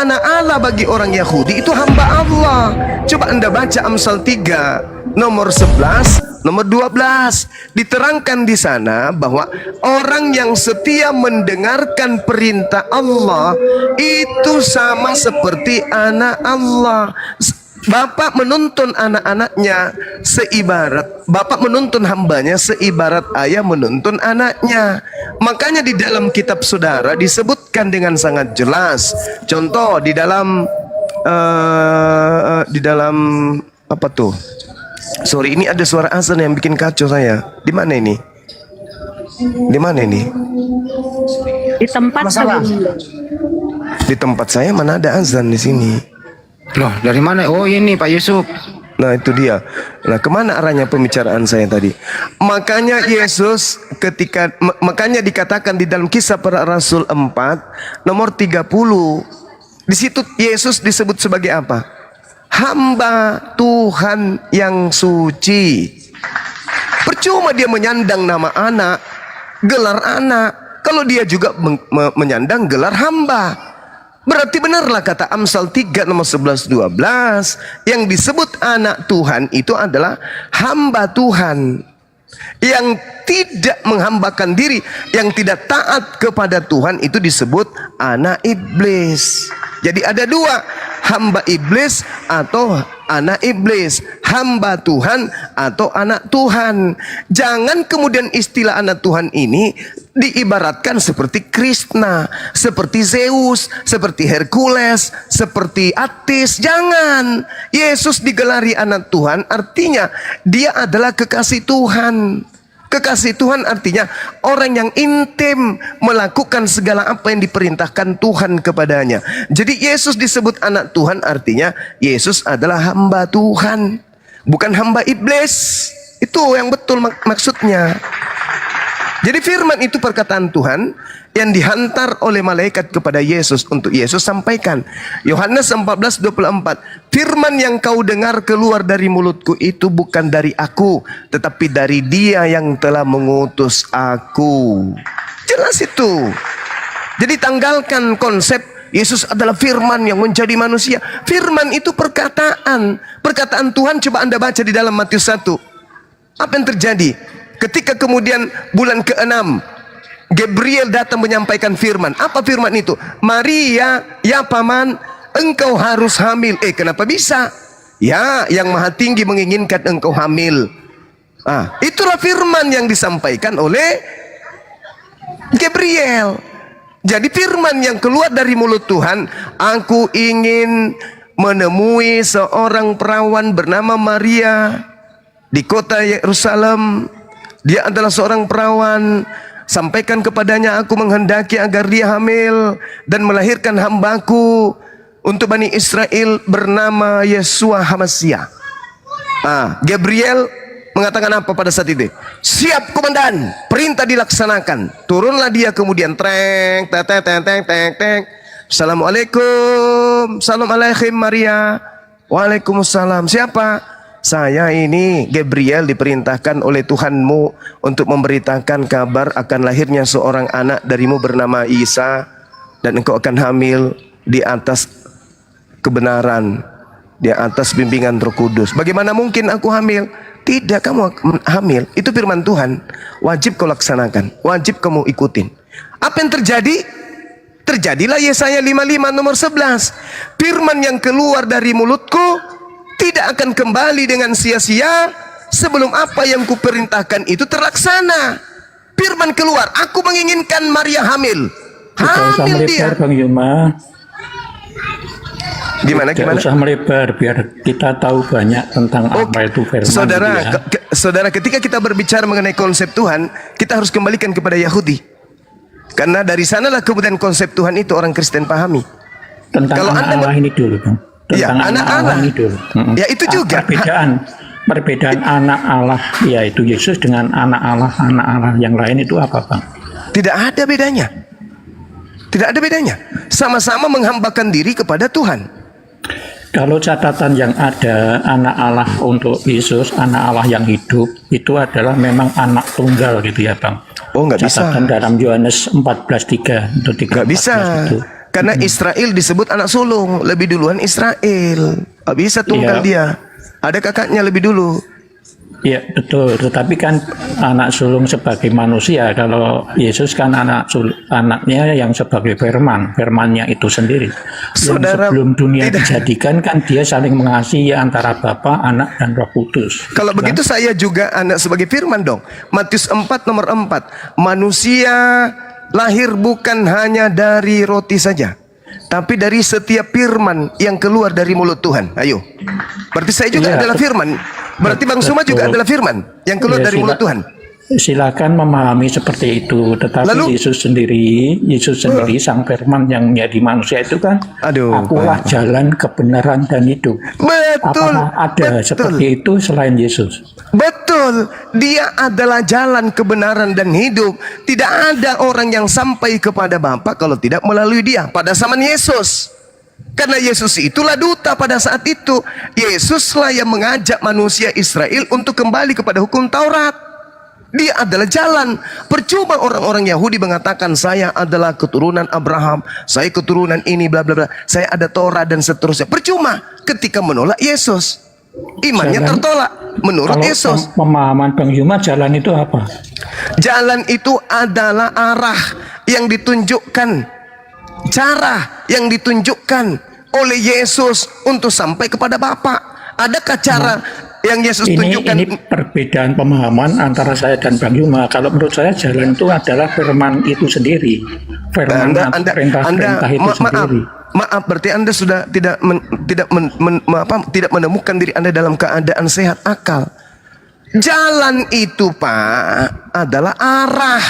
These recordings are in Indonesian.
anak Allah bagi orang Yahudi itu hamba Allah. Coba Anda baca Amsal 3 nomor 11, nomor 12. Diterangkan di sana bahwa orang yang setia mendengarkan perintah Allah itu sama seperti anak Allah. Bapak menuntun anak-anaknya seibarat, Bapak menuntun hambanya seibarat ayah menuntun anaknya. Makanya di dalam kitab saudara disebutkan dengan sangat jelas. Contoh di dalam apa tuh? Sorry, ini ada suara azan yang bikin kacau saya. Di mana ini? Di mana ini? Di tempat Di tempat saya mana ada azan di sini? Loh, dari mana? Oh, ini Pak Yusuf. Nah, itu dia. Nah, kemana arahnya pembicaraan saya tadi? Makanya Yesus makanya dikatakan di dalam Kisah Para Rasul 4 nomor 30, di situ Yesus disebut sebagai apa? Hamba Tuhan yang suci. Percuma dia menyandang nama anak, gelar anak, kalau dia juga menyandang gelar hamba. Berarti benarlah kata Amsal 3 nomor 11 12, yang disebut anak Tuhan itu adalah hamba Tuhan. Yang tidak menghambakan diri, yang tidak taat kepada Tuhan itu disebut anak iblis. Jadi ada dua, hamba iblis atau anak iblis, hamba Tuhan atau anak Tuhan. Jangan kemudian istilah anak Tuhan ini diibaratkan seperti Krishna, seperti Zeus, seperti Hercules, seperti Atis. Jangan. Yesus digelari anak Tuhan artinya dia adalah kekasih Tuhan. Kekasih Tuhan artinya orang yang intim melakukan segala apa yang diperintahkan Tuhan kepadanya. Jadi Yesus disebut anak Tuhan artinya Yesus adalah hamba Tuhan, bukan hamba iblis. Itu yang betul maksudnya. Jadi firman itu perkataan Tuhan yang dihantar oleh malaikat kepada Yesus untuk Yesus sampaikan. Yohanes 14:24, firman yang kau dengar keluar dari mulutku itu bukan dari aku, tetapi dari Dia yang telah mengutus aku. Jelas itu. Jadi tanggalkan konsep Yesus adalah firman yang menjadi manusia. Firman itu perkataan Tuhan. Coba Anda baca di dalam Matius 1. Apa yang terjadi? Ketika kemudian bulan ke-6 Gabriel datang menyampaikan firman. Apa firman itu? Maria, ya paman, engkau harus hamil. Kenapa bisa? Ya, yang Maha Tinggi menginginkan engkau hamil. Itulah firman yang disampaikan oleh Gabriel. Jadi firman yang keluar dari mulut Tuhan, aku ingin menemui seorang perawan bernama Maria di kota Yerusalem. Dia adalah seorang perawan. Sampaikan kepadanya, aku menghendaki agar dia hamil dan melahirkan hambaku untuk Bani Israel bernama Yesua Hamasia. Gabriel mengatakan apa pada saat itu? Siap komandan, perintah dilaksanakan. Turunlah dia kemudian, treng, teng. Assalamualaikum, assalamualaikum Maria. Waalaikumsalam. Siapa? Saya ini Gabriel diperintahkan oleh Tuhanmu untuk memberitakan kabar akan lahirnya seorang anak darimu bernama Isa, dan engkau akan hamil di atas kebenaran, di atas bimbingan Roh Kudus. Bagaimana mungkin aku hamil? Tidak, kamu hamil. Itu firman Tuhan. Wajib kau laksanakan, wajib kamu ikutin. Apa yang terjadi? Terjadilah Yesaya 55 nomor 11. Firman yang keluar dari mulutku tidak akan kembali dengan sia-sia sebelum apa yang kuperintahkan itu terlaksana. Firman keluar, aku menginginkan Maria hamil. Hamil dia. Bang Yuma. Gimana? Tidak usah melebar biar kita tahu banyak tentang apa itu firman. Saudara, ketika kita berbicara mengenai konsep Tuhan, kita harus kembalikan kepada Yahudi. Karena dari sanalah kemudian konsep Tuhan itu orang Kristen pahami. Tentang kalau anak Allah ini dulu, Bang. Ya, anak Allah ini dulu. Ya, itu juga perbedaan anak Allah yaitu Yesus dengan anak Allah yang lain itu apa, Bang? Tidak ada bedanya. Tidak ada bedanya. Sama-sama menghambakan diri kepada Tuhan. Kalau catatan yang ada anak Allah untuk Yesus, anak Allah yang hidup itu adalah memang anak tunggal gitu ya, Bang. Oh, nggak bisa. Catatan dalam Yohanes 14:3 atau 3:14 nggak bisa. itu. Karena Israel disebut anak sulung, lebih duluan Israel. Nggak bisa tunggal Iya. dia. Ada kakaknya lebih dulu. Ya betul, tetapi kan anak sulung sebagai manusia, kalau Yesus kan anaknya yang sebagai firmannya itu sendiri. Saudara, Yang sebelum dunia tidak. dijadikan kan dia saling mengasihi antara Bapa, Anak, dan Roh Kudus. Kalau Kan? begitu saya juga anak sebagai firman dong. Matius 4 nomor 4. Manusia lahir bukan hanya dari roti saja, tapi dari setiap firman yang keluar dari mulut Tuhan. Ayo. Berarti saya juga Iya, adalah firman. Berarti Bang Suma juga betul. adalah firman yang keluar Ya, dari mulut Tuhan. Silakan memahami seperti itu, tetapi Lalu? Yesus sendiri sang firman yang menjadi manusia itu kan, Aduh, akulah Pak. jalan kebenaran dan hidup. Betul. Apakah ada Betul. seperti itu selain Yesus? Betul, dia adalah jalan kebenaran dan hidup. Tidak ada orang yang sampai kepada Bapa kalau tidak melalui dia pada zaman Yesus. Karena Yesus itulah duta pada saat itu. Yesuslah yang mengajak manusia Israel untuk kembali kepada hukum Taurat. Dia adalah jalan. Percuma orang-orang Yahudi mengatakan saya adalah keturunan Abraham, saya keturunan ini bla bla bla, saya ada Torah dan seterusnya. Percuma ketika menolak Yesus. Imannya Jalan- tertolak menurut Kalau Yesus. pemahaman Bang Yuma, jalan itu apa? Jalan itu adalah arah yang ditunjukkan, cara yang ditunjukkan oleh Yesus untuk sampai kepada Bapa. Adakah cara yang Yesus tunjukkan? Ini perbedaan pemahaman antara saya dan Bang Yuma. Kalau menurut saya jalan itu adalah firman itu sendiri. Firman perintah-perintah itu sendiri. Maaf, berarti Anda sudah tidak menemukan diri Anda dalam keadaan sehat akal. Jalan itu, Pak, adalah arah,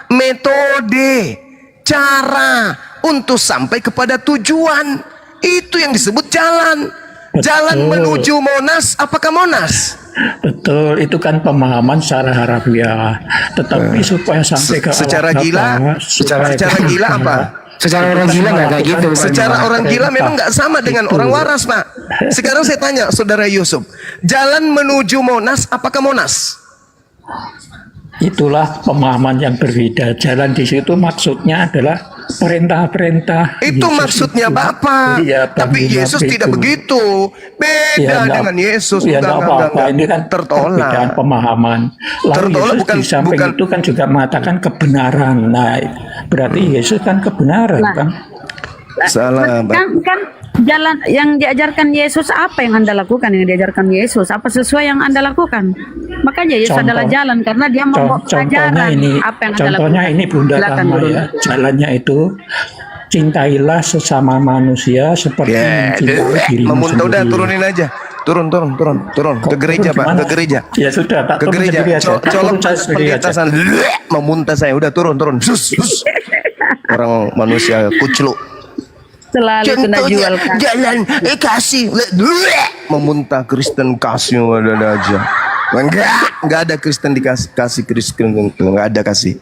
metode, cara untuk sampai kepada tujuan. Itu yang disebut jalan. Jalan Betul. menuju Monas, apakah Monas? Betul, itu kan pemahaman secara harafiah. Tetapi supaya sampai ke Secara Allah gila, Bapa, secara gila apa? Secara orang gila nggak kayak gitu. Secara orang gila memang nggak sama dengan orang waras, Pak. Sekarang saya tanya, Saudara Yusuf, jalan menuju Monas, apakah Monas? Itulah pemahaman yang berbeda. Jalan di situ maksudnya adalah perintah-perintah. Itu Yesus maksudnya itu. Bapak. Iya, Tapi Bang Yuma, Yesus tidak itu. begitu. Beda Ya, enggak- dengan Yesus. ya, enggak apa-apa. Ini kan perbedaan tertolak. pemahaman. Lalu Tertolak Yesus bukan- di samping bukan- itu kan juga mengatakan kebenaran. Nah, berarti Yesus kan kebenaran, Nah. kan? Salah, Pak. Kan jalan yang diajarkan Yesus, apa yang Anda lakukan yang diajarkan Yesus? Apa sesuai yang Anda lakukan? Makanya Yesus Contoh- adalah jalan karena dia membawa Contohnya pelajaran ini, apa yang Anda contohnya lakukan. ini Bunda Silakan, Tama Guru. ya. Jalannya itu cintailah sesama manusia seperti Ya, mencintai dirimu memuntah udah sendiri. turunin aja. Turun ke gereja, Turun Pak, gimana? ke gereja. Ya sudah, tak Ke turun gereja. sendiri aja. Tak Colok turun saya sendiri aja. pendeta sana. Memuntah saya, udah turun. Sus. Orang manusia kucluk. Selalu kena jual kan. jalan kasih memuntah Kristen kasih ada aja. Enggak ada Kristen kasih Kristen, enggak ada kasih.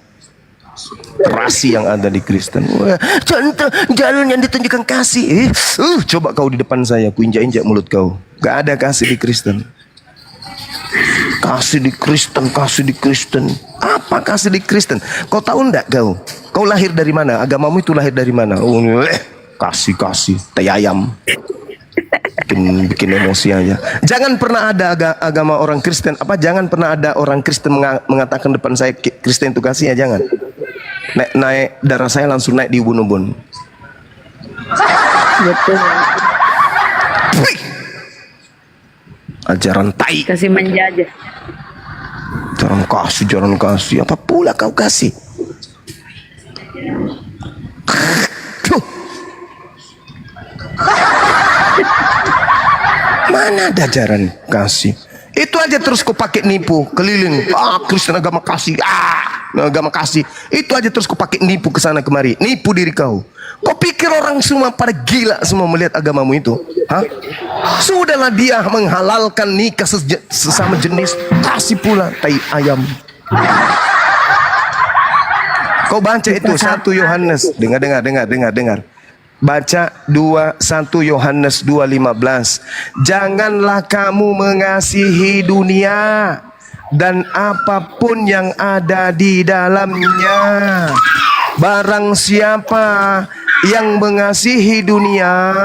Rasi yang ada di Kristen. Wah, contoh jalan yang ditunjukkan kasih. Coba kau di depan saya, ku injak-injak mulut kau. Enggak ada kasih di Kristen. Kasih di Kristen. Apa kasih di Kristen? Kau tahu enggak kau? Kau lahir dari mana? Agamamu itu lahir dari mana? Kasih, tai ayam. Bikin emosi aja. Jangan pernah ada agama orang Kristen. Jangan pernah ada orang Kristen mengatakan depan saya Kristen itu kasih, ya jangan. Naik darah saya langsung naik di ubun-ubun. Betul. Wih! Ajaran tai. Kasih menjajah. Jaran kasih. Apa pula kau kasih? Mana ada ajaran kasih? Itu aja terus kau pakai nipu keliling. Kristen agama kasih. Agama kasih. Itu aja terus kau pakai nipu ke sana kemari. Nipu diri kau. Kau pikir orang semua pada gila semua melihat agamamu itu? Hah? Sudahlah dia menghalalkan nikah sesama jenis. Kasih pula tai ayam. Kau baca itu 1 Yohanes. Dengar. Baca 1 Yohanes 2:15. Janganlah kamu mengasihi dunia dan apapun yang ada di dalamnya. Barang siapa yang mengasihi dunia,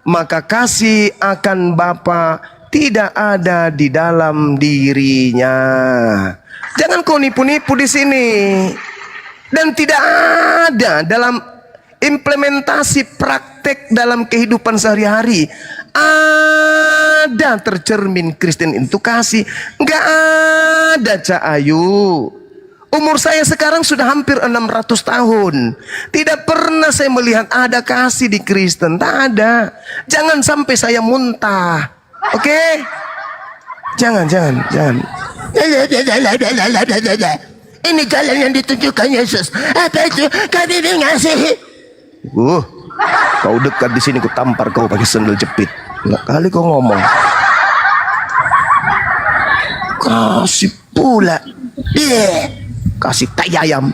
maka kasih akan Bapa tidak ada di dalam dirinya. Jangan kau nipu-nipu di sini. Dan tidak ada dalam implementasi praktek dalam kehidupan sehari-hari ada tercermin Kristen itu kasih. Enggak ada, Cak Ayu. Umur saya sekarang sudah hampir 600 tahun. Tidak pernah saya melihat ada kasih di Kristen. Tak ada. Jangan sampai saya muntah. Oke? Jangan. Ini jalan yang ditunjukkan Yesus. Apa itu? Kami mengasihi. Kau dekat di sini, ku tampar kau pakai sendal jepit. Nggak kali kau ngomong. Kasih pula. Kasih tai ayam.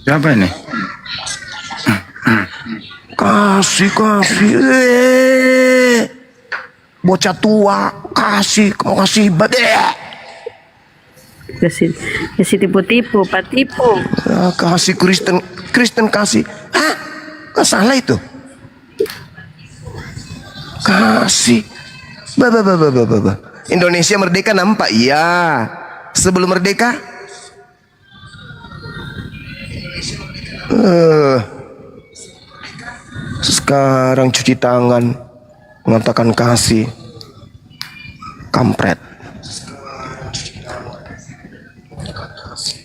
Siapa ini? Kasih. Bocah tua, kasih, mau kasih Kasih tipu-tipu, Pak tipu. kasih Kristen kasih. Hah? Nggak salah itu. Kasih. Indonesia merdeka nampak? Iya. Sebelum merdeka? Sekarang cuci tangan, mengatakan kasih. Kampret.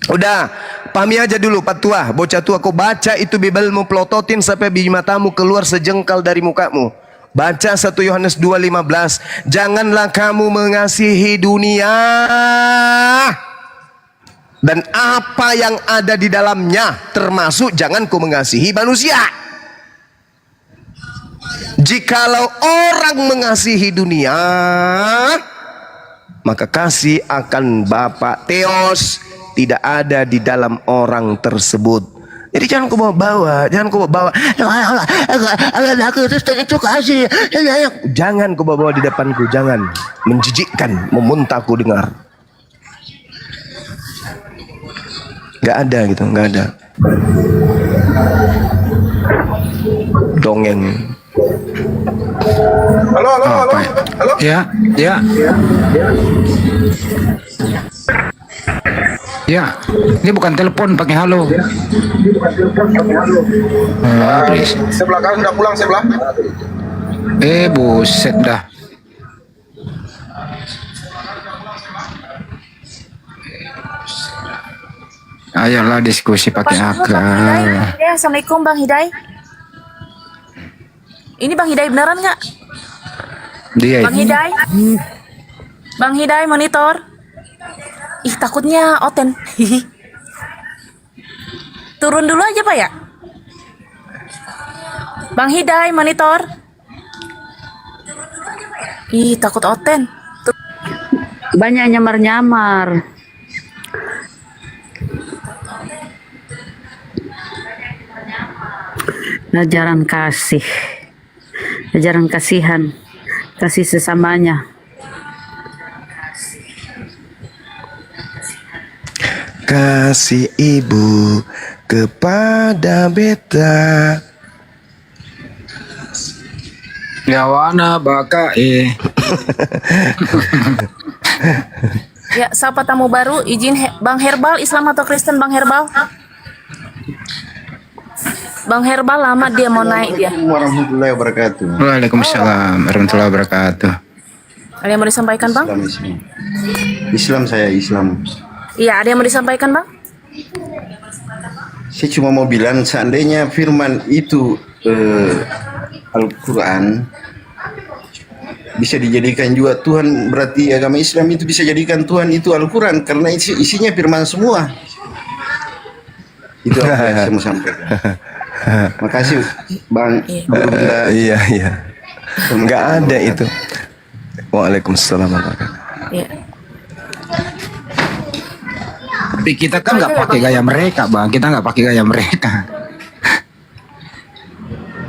Udah, pahami aja dulu Pak Tua, bocah tua, kau baca itu Bibelmu, pelototin sampai biji matamu keluar sejengkal dari mukamu. Baca 1 Yohanes 2:15. Janganlah kamu mengasihi dunia dan apa yang ada di dalamnya, termasuk jangan kau mengasihi manusia. Jikalau orang mengasihi dunia, maka kasih akan Bapa Theos tidak ada di dalam orang tersebut. Jadi jangan kau bawa-bawa, aku itu kasih. Jangan kau bawa di depanku, jangan. Menjijikkan, memuntah aku dengar. Gak ada gitu, gak ada. Dongeng. Halo. Ya. Ya, ini bukan telepon pakai halo. Please. Sebelah kan udah pulang sebelah. Buset dah. Ayolah diskusi pakai akal. Ya, Assalamualaikum Bang Hidai. Ini Bang Hidai beneran nggak? Dia Bang Hidai? Bang Hidai monitor. Ih, takutnya Oten. Turun dulu aja Pak ya. Bang Hidai monitor. Ih, takut Oten. Banyak nyamar-nyamar. Ajaran kasih. Ajaran kasihan. Kasih sesamanya. Kasih ibu kepada beta. Yawana baka Ya, siapa tamu baru? Izin Bang Herbal, Islam atau Kristen Bang Herbal? Bang Herbal lama dia mau naik dia. Assalamualaikum warahmatullahi wabarakatuh. Waalaikumsalam warahmatullahi wabarakatuh. Ada yang mau disampaikan Bang? Islam saya Islam. Iya, ada yang mau disampaikan Bang? Saya cuma mau bilang seandainya firman itu Al-Quran bisa dijadikan juga Tuhan, berarti agama Islam itu bisa jadikan Tuhan itu Al-Quran karena isinya firman semua. Itu apa yang saya mau sampaikan. Makasih Bang. Iya. Enggak ada itu. Waalaikumsalam warahmatullahi wabarakatuh. Iya. Tapi kita kan nggak pakai gaya mereka, Bang. Kita nggak pakai gaya mereka.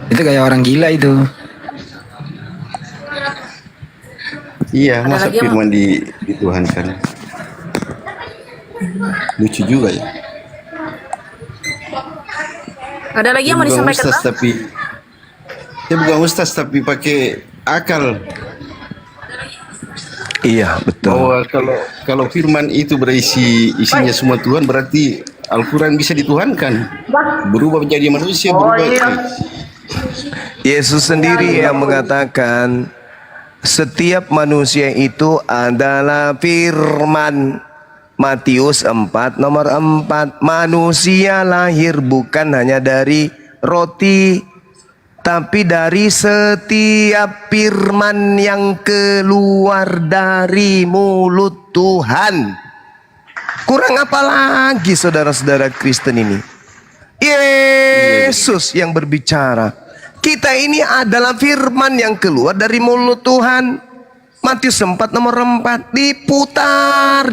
Itu gaya orang gila itu. Iya, Ada masa lagi, firman dituhankan. Lucu juga ya. Ada lagi yang mau Bukan disampaikan, ustaz Bang? tapi dia bukan ustaz tapi pakai akal Iya, betul. bahwa kalau firman itu isinya semua Tuhan, berarti Al-Quran bisa dituhankan, berubah menjadi manusia, berubah. Yesus sendiri yang mengatakan setiap manusia itu adalah firman. Matius 4 nomor 4. Manusia lahir bukan hanya dari roti, tapi dari setiap firman yang keluar dari mulut Tuhan. Kurang apa lagi saudara-saudara Kristen ini? Yesus yang berbicara. Kita ini adalah firman yang keluar dari mulut Tuhan. Matius 4 nomor 4. Diputar.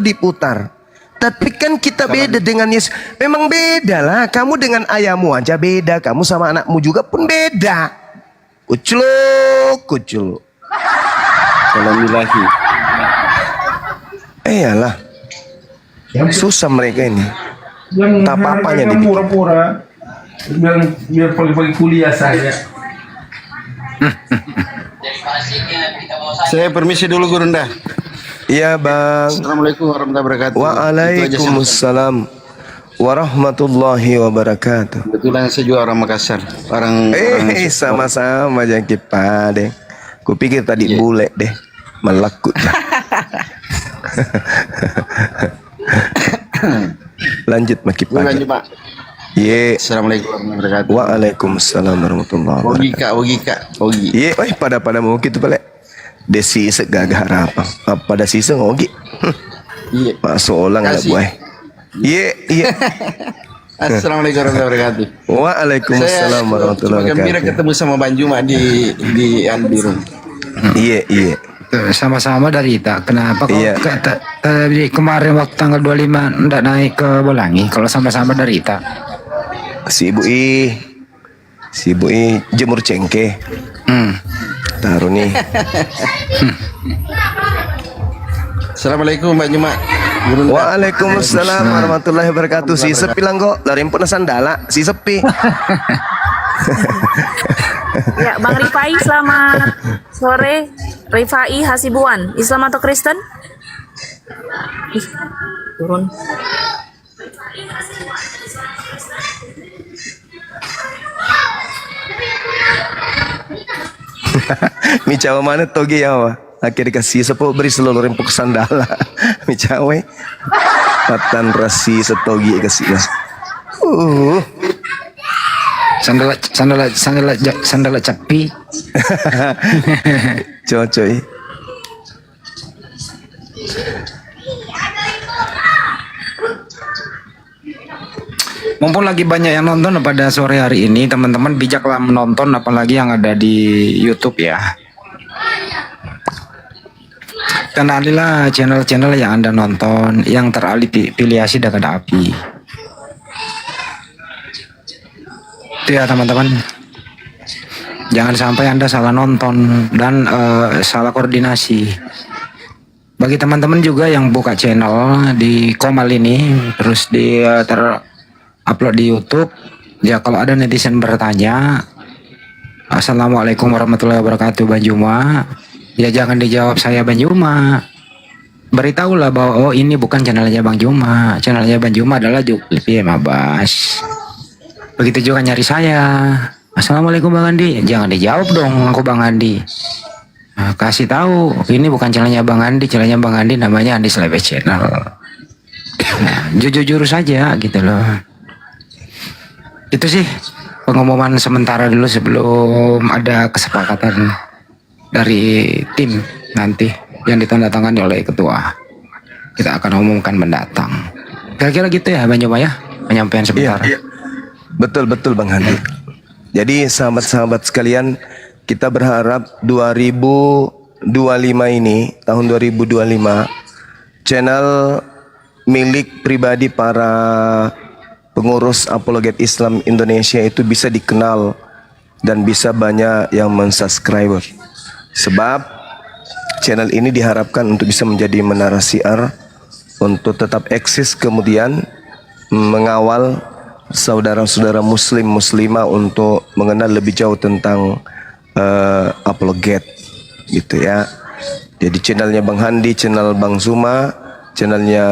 Tapi kan kita beda dengan Yesus. Memang beda lah. Kamu dengan ayahmu aja beda. Kamu sama anakmu juga pun beda. Kuculuk. Alhamdulillah. Iyalah. Susah mereka ini. Tak apa-apanya mereka dibikin. pura-pura biar pagi-pagi kuliah saya. Saya permisi dulu Guru Nda. Iya bang. Assalamualaikum warahmatullahi wabarakatuh. Waalaikumsalam warahmatullahi wabarakatuh. Kebetulan saya juga orang Makassar. Orang Sama-sama aja kita deh. Kupikir tadi bule deh. Melekut. Lanjut Maki Lanjut, Pak. Pak. Ye. Assalamualaikum warahmatullahi wabarakatuh. Waalaikumsalam warahmatullahi wabarakatuh. Ogi. Ye, pada mau gitu balik. Desi segagah apa? Pada sisa ngogi. Iya. Masuk orang lah Kasih. boy. Ye. Assalamualaikum warahmatullahi wabarakatuh. Waalaikumsalam warahmatullahi Saya gembira wabarakatuh. ketemu sama Bang Juma di Andirun. Iya. Tuh, sama-sama dari Ita. Kenapa kok Iya. tadi kemarin waktu tanggal 25 ndak naik ke Bolangi kalau sama-sama dari Ita? Si Ibu I jemur cengkeh. Taruh nih. Assalamualaikum Mbak Juma. Guru Nda. Waalaikumsalam warahmatullahi wabarakatuh. Si sepi lang kok. Dari pun sandala. Si sepi. Ya, Bang Rifai, selamat sore. Rifai Hasibuan, Islam atau Kristen? Ih, turun. Micawa mana toge ya wa? Akhirnya dikasih sepo beri seluruh rempuk sandala. Micawe. Patan rasi setogi kasih mas. Sandala capi. Cocoy. Mumpung lagi banyak yang nonton pada sore hari ini, teman-teman bijaklah menonton apalagi yang ada di YouTube ya. Kenalilah channel-channel yang Anda nonton yang terafiliasi dengan API. Itu ya teman-teman. Jangan sampai Anda salah nonton dan salah koordinasi. Bagi teman-teman juga yang buka channel di Komal ini terus di upload di YouTube, ya kalau ada netizen bertanya, Assalamualaikum warahmatullahi wabarakatuh Bang Juma, ya jangan dijawab saya Bang Juma. Beritahulah bahwa oh ini bukan channelnya Bang Juma, channelnya Bang Juma adalah Julfi Mabas. Begitu juga nyari saya, Assalamualaikum Bang Andi, jangan dijawab dong aku Bang Andi. Nah, kasih tahu ini bukan channelnya Bang Andi, channelnya Bang Andi namanya Andi Slebe Channel. Nah, jujur saja gitu loh. Itu sih pengumuman sementara dulu sebelum ada kesepakatan dari tim nanti yang ditandatangani oleh ketua. Kita akan umumkan mendatang. Kira-kira gitu ya Bang Juma ya, penyampaian sebentar. Iya. Betul Bang Handi. Jadi sahabat-sahabat sekalian, kita berharap 2025 ini, tahun 2025, channel milik pribadi para pengurus apologet Islam Indonesia itu bisa dikenal dan bisa banyak yang mensubscribe. Sebab channel ini diharapkan untuk bisa menjadi menara siar untuk tetap eksis kemudian mengawal saudara-saudara muslim muslimah untuk mengenal lebih jauh tentang apologet gitu ya. Jadi channelnya Bang Handi, channel Bang Zuma, channelnya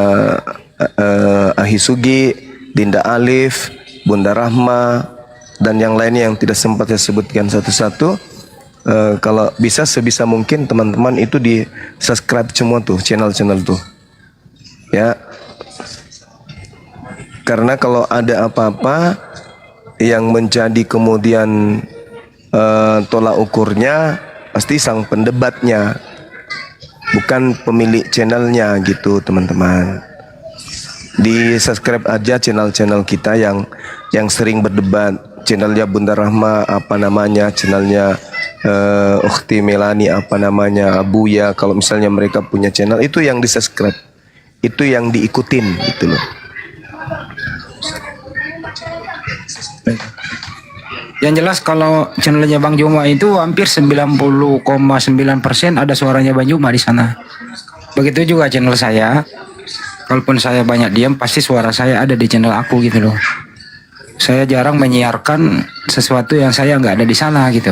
Ahi Sugi, Dinda Alif, Bunda Rahma, dan yang lainnya yang tidak sempat saya sebutkan satu-satu. Kalau bisa sebisa mungkin teman-teman itu di subscribe semua tuh channel-channel tuh ya, karena kalau ada apa-apa yang menjadi kemudian tolak ukurnya pasti sang pendebatnya, bukan pemilik channelnya gitu teman-teman. Di subscribe aja channel-channel kita yang sering berdebat. Channelnya Bunda Rahma apa namanya, channelnya Ukhti Melani apa namanya, Abuya, kalau misalnya mereka punya channel itu yang di subscribe, itu yang diikutin gitu loh. Yang jelas kalau channelnya Bang Juma itu hampir 90,9% ada suaranya Bang Juma di sana. Begitu juga channel saya. Kalaupun saya banyak diam, pasti suara saya ada di channel aku gitu loh. Saya jarang menyiarkan sesuatu yang saya nggak ada di sana gitu.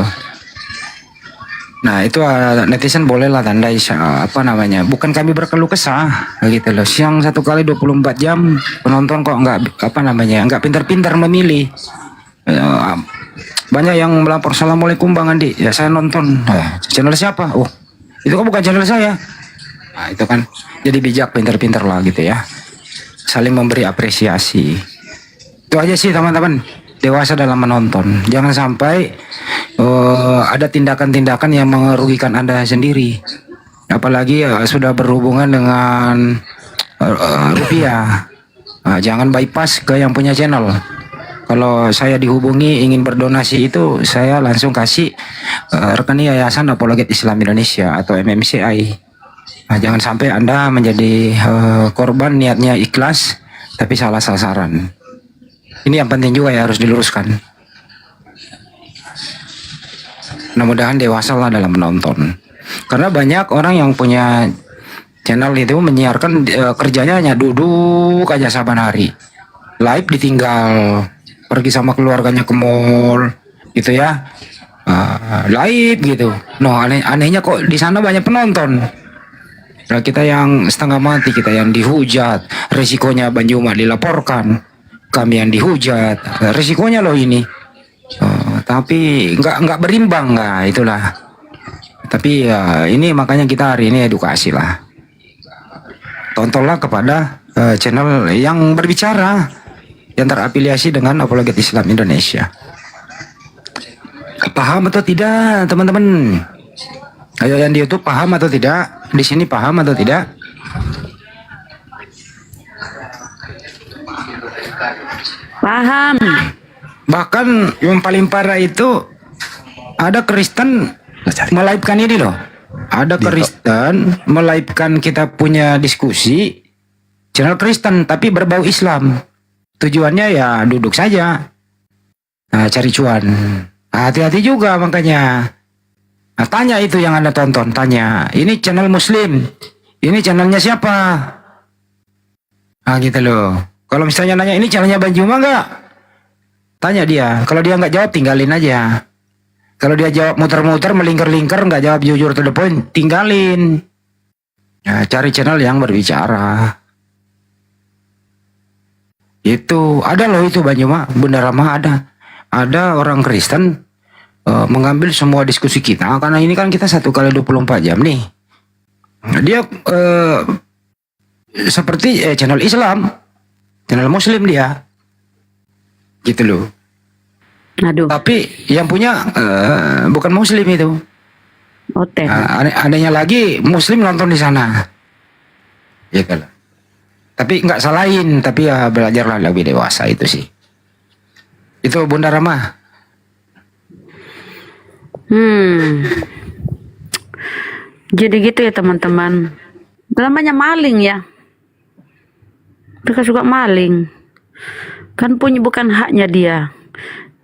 Nah itu netizen bolehlah tandai apa namanya. Bukan kami berkeluh kesah gitu loh. Siang 1 kali 24 jam penonton kok nggak apa namanya, nggak pintar-pintar memilih. Banyak yang melapor, Assalamualaikum Bang Andi, ya saya nonton. Channel siapa? Oh itu kok bukan channel saya. Nah itu kan jadi bijak, pintar-pintar lah gitu ya. Saling memberi apresiasi. Itu aja sih teman-teman, dewasa dalam menonton. Jangan sampai ada tindakan-tindakan yang merugikan Anda sendiri. Apalagi sudah berhubungan dengan rupiah. Jangan bypass ke yang punya channel. Kalau saya dihubungi ingin berdonasi itu, saya langsung kasih rekening Yayasan Apologet Islam Indonesia atau MMCI. Jangan sampai Anda menjadi korban niatnya ikhlas tapi salah sasaran. Ini yang penting juga ya, harus diluruskan. Mudah-mudahan dewasa lah dalam menonton. Karena banyak orang yang punya channel itu menyiarkan kerjanya hanya duduk aja saban hari. Live ditinggal, pergi sama keluarganya ke mall gitu ya. Live gitu. Anehnya kok di sana banyak penonton. Nah, kita yang setengah mati, kita yang dihujat, resikonya Bang Juma dilaporkan. Kami yang dihujat, risikonya loh ini. Tapi nggak berimbang, nggak itulah. Tapi ya ini makanya kita hari ini edukasi lah. Tontonlah kepada channel yang berbicara, yang terafiliasi dengan Apologet Islam Indonesia. Paham atau tidak teman-teman? Ayo yang di YouTube paham atau tidak? Di sini paham atau tidak? Paham. Bahkan yang paling parah itu ada Kristen melivekan ini loh. Ada Kristen melivekan kita punya diskusi channel Kristen tapi berbau Islam. Tujuannya ya duduk saja. Cari cuan. Hati-hati juga makanya. Tanya itu yang Anda tonton, tanya. Ini channel Muslim. Ini channelnya siapa? Gitu loh. Kalau misalnya nanya ini channelnya Bang Juma nggak? Tanya dia. Kalau dia nggak jawab tinggalin aja. Kalau dia jawab muter-muter, melingkar-lingkar, nggak jawab jujur to the point, tinggalin. Cari channel yang berbicara. Itu ada loh itu Bang Juma, Bunda Rahma ada. Ada orang Kristen mengambil semua diskusi kita karena ini kan kita 1 kali 24 jam nih. Dia seperti channel Islam. Channel Muslim dia gitu loh. Aduh. Tapi yang punya bukan Muslim itu. Oten. Adanya lagi Muslim nonton di sana gitu loh. Tapi nggak salahin, tapi ya belajarlah lebih dewasa itu sih. Itu Bunda Rahma. Jadi gitu ya teman-teman. Namanya maling ya. Mereka suka maling. Kan punya bukan haknya dia.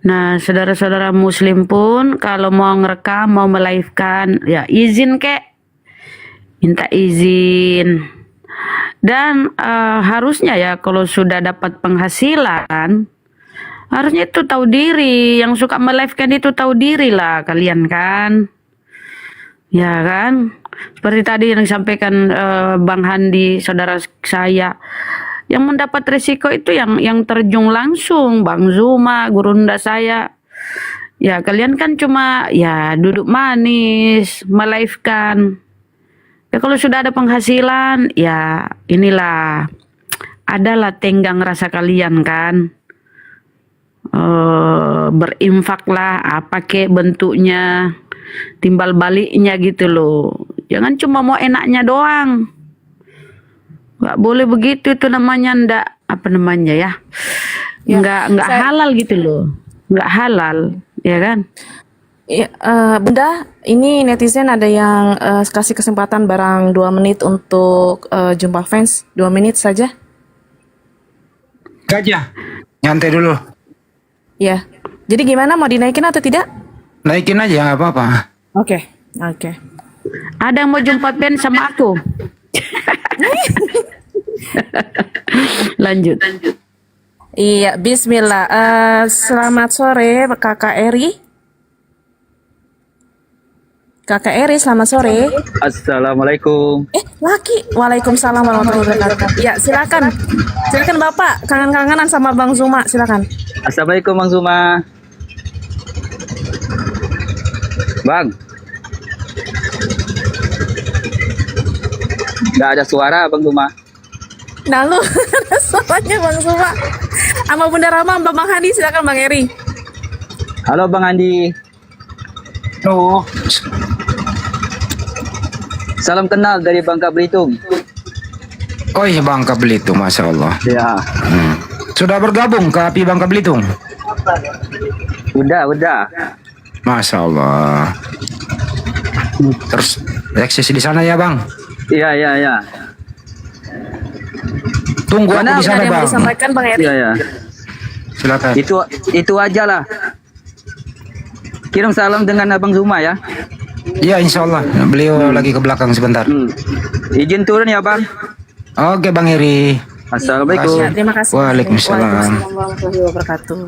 Nah, saudara-saudara Muslim pun kalau mau ngerekam, mau melivekan, ya izin kek. Minta izin. Dan harusnya ya kalau sudah dapat penghasilan, Harusnya itu tahu diri, yang suka melive-kan itu tahu diri lah kalian kan. Ya kan? Seperti tadi yang disampaikan Bang Handi, saudara saya. Yang mendapat risiko itu yang terjun langsung, Bang Zuma, gurunda saya. Ya kalian kan cuma ya duduk manis, melive-kan. Ya kalau sudah ada penghasilan, ya inilah adalah tenggang rasa kalian kan. Berinfaklah apa kek bentuknya, timbal baliknya gitu loh. Jangan cuma mau enaknya doang. Nggak boleh begitu, itu namanya ndak apa namanya ya, nggak halal gitu loh, nggak halal ya kan. Ya, Bunda, ini netizen ada yang kasih kesempatan barang 2 menit untuk jumpa fans, 2 menit saja. Gajah, nyantai dulu. Ya, jadi gimana, mau dinaikin atau tidak? Naikin aja nggak apa-apa. Oke. Ada yang mau jumpa Ben sama aku? Lanjut. Iya, Bismillah. Selamat sore, Kakak Eri. Kakak Eri, selamat sore. Assalamualaikum. Laki. Waalaikumsalam warahmatullahi wabarakatuh. Ya, silakan. Silakan Bapak, kangen-kangenan sama Bang Zuma, silakan. Assalamualaikum Bang Zuma. Bang. Nggak ada suara Bang Zuma. Nah lu, suaranya Bang Zuma. Sama Bunda Rama, Bang Handi, silakan Bang Eri. Halo Bang Andi. Halo. Salam kenal dari Bangka Belitung. Oh iya, Bangka Belitung, Masya Allah. Ya. Sudah bergabung ke API Bangka Belitung? Udah. Masya Allah. Terus eksis di sana ya Bang? Iya. Tunggu aku di sana Ada yang mau Bang. disampaikan Bang Eri? Iya. Silakan. Itu aja lah. Kirim salam dengan Abang Zuma ya. Iya insya Allah. Beliau lagi ke belakang sebentar. Izin turun ya Bang. Oke Bang Eri. Assalamualaikum. Ya, terima kasih. Waalaikumsalam. Waalaikumsalam warahmatullahi wabarakatuh.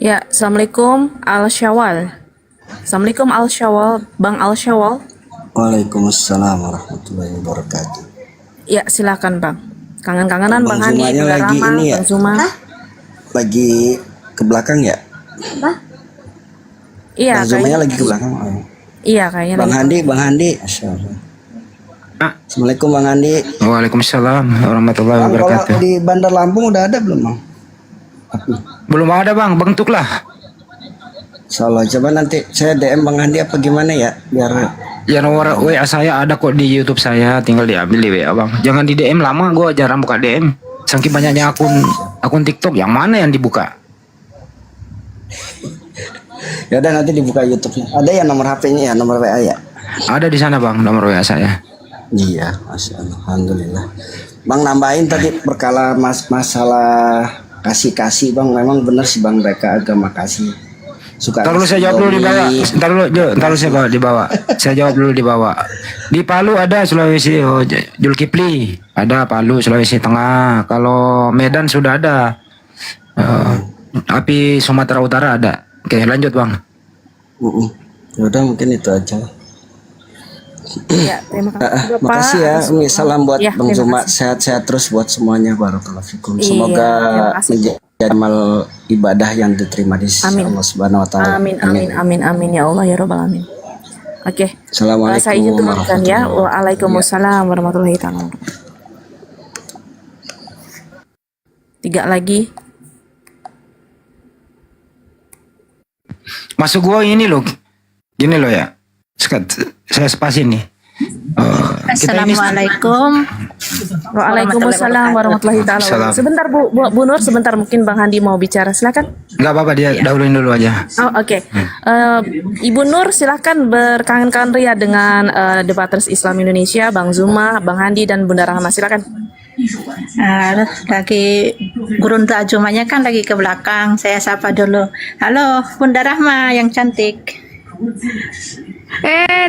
Ya, Assalamualaikum Al-Syawal. Assalamualaikum Al-Syawal, Bang Al-Syawal. Waalaikumsalam warahmatullahi wabarakatuh. Ya, silakan Bang. Kangen-kangenan Bang Handi, Zumanya Bunda lagi Rama, ini ya? Bang Zuma. Lagi ke belakang ya? Iya, Bang Zumanya kayaknya. lagi ke belakang. Oh. Iya, kayaknya. Bang lagi. Handi. Masya Allah. Assalamualaikum Bang Handi. Waalaikumsalam warahmatullahi Bang, kalau wabarakatuh. di Bandar Lampung udah ada belum Bang? Belum ada Bang, bentuklah. Insya Allah, coba nanti saya DM Bang Handi apa gimana ya? Biar Ya nomor WA saya ada kok di YouTube saya, tinggal diambil di WA Bang. Jangan di DM lama, gue jarang buka DM. Saking banyaknya akun TikTok, yang mana yang dibuka? ya udah nanti dibuka YouTube-nya. Ada ya nomor HP-nya ya, nomor WA ya? Ada di sana Bang, nomor WA saya. Iya, Masya Allah, Alhamdulillah. Bang nambahin tadi berkala masalah kasih Bang, memang benar sih Bang, mereka agama kasih suka. Ntar dulu saya jawab dulu di bawah. Ntar dulu saya bawa di bawah. Saya jawab dulu di bawah. Di Palu ada Sulawesi, Julkipli. Ada Palu, Sulawesi Tengah. Kalau Medan sudah ada. Api Sumatera Utara ada. Oke, lanjut Bang. Ya udah mungkin itu aja. Ya, terima kasih Bapak. Makasih ya, Umi. Salam buat Ya, Bang terima Zuma, sehat-sehat terus buat semuanya. Barakallahu fikum. Iya, Semoga terima kasih. menjadi amal ibadah yang diterima di sisi Amin. Allah Subhanahu wa taala. Amin ya Allah ya Rabbal alamin. Oke. Assalamualaikum Saya izin tuturkan warahmatullahi ya. wabarakatuh. Waalaikumsalam warahmatullahi taala. 3 lagi. Masuk gua ini loh. Gini loh ya. Saya spasin nih. Assalamualaikum. Waalaikumsalam warahmatullahi taala. Salam. Sebentar Bu Nur, sebentar mungkin Bang Handi mau bicara. Silakan. Nggak apa-apa, dia dahuluin dulu aja. Oh, oke. Ibu Nur silakan berkangen-kangen ria dengan debaters Islam Indonesia, Bang Zuma, Bang Handi dan Bunda Rahma. Silakan. Lagi Gurunda Jumanya kan lagi ke belakang. Saya sapa dulu. Halo Bunda Rahma yang cantik.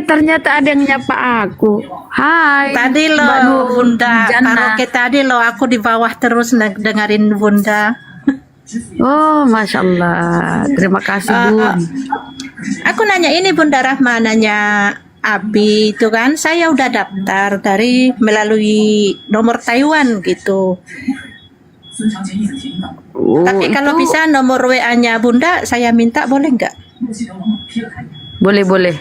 Ternyata ada yang nyapa aku. Hai. Tadi lo Mbak Nur Bunda Jana. karaoke tadi lo aku di bawah terus dengerin Bunda. Oh, Masya Allah. Terima kasih, Bun. Aku nanya ini Bunda Rahma, nanya Abi itu kan saya udah daftar dari melalui nomor Taiwan gitu. Oh, Tapi kalau itu bisa nomor WA-nya Bunda saya minta boleh nggak? boleh.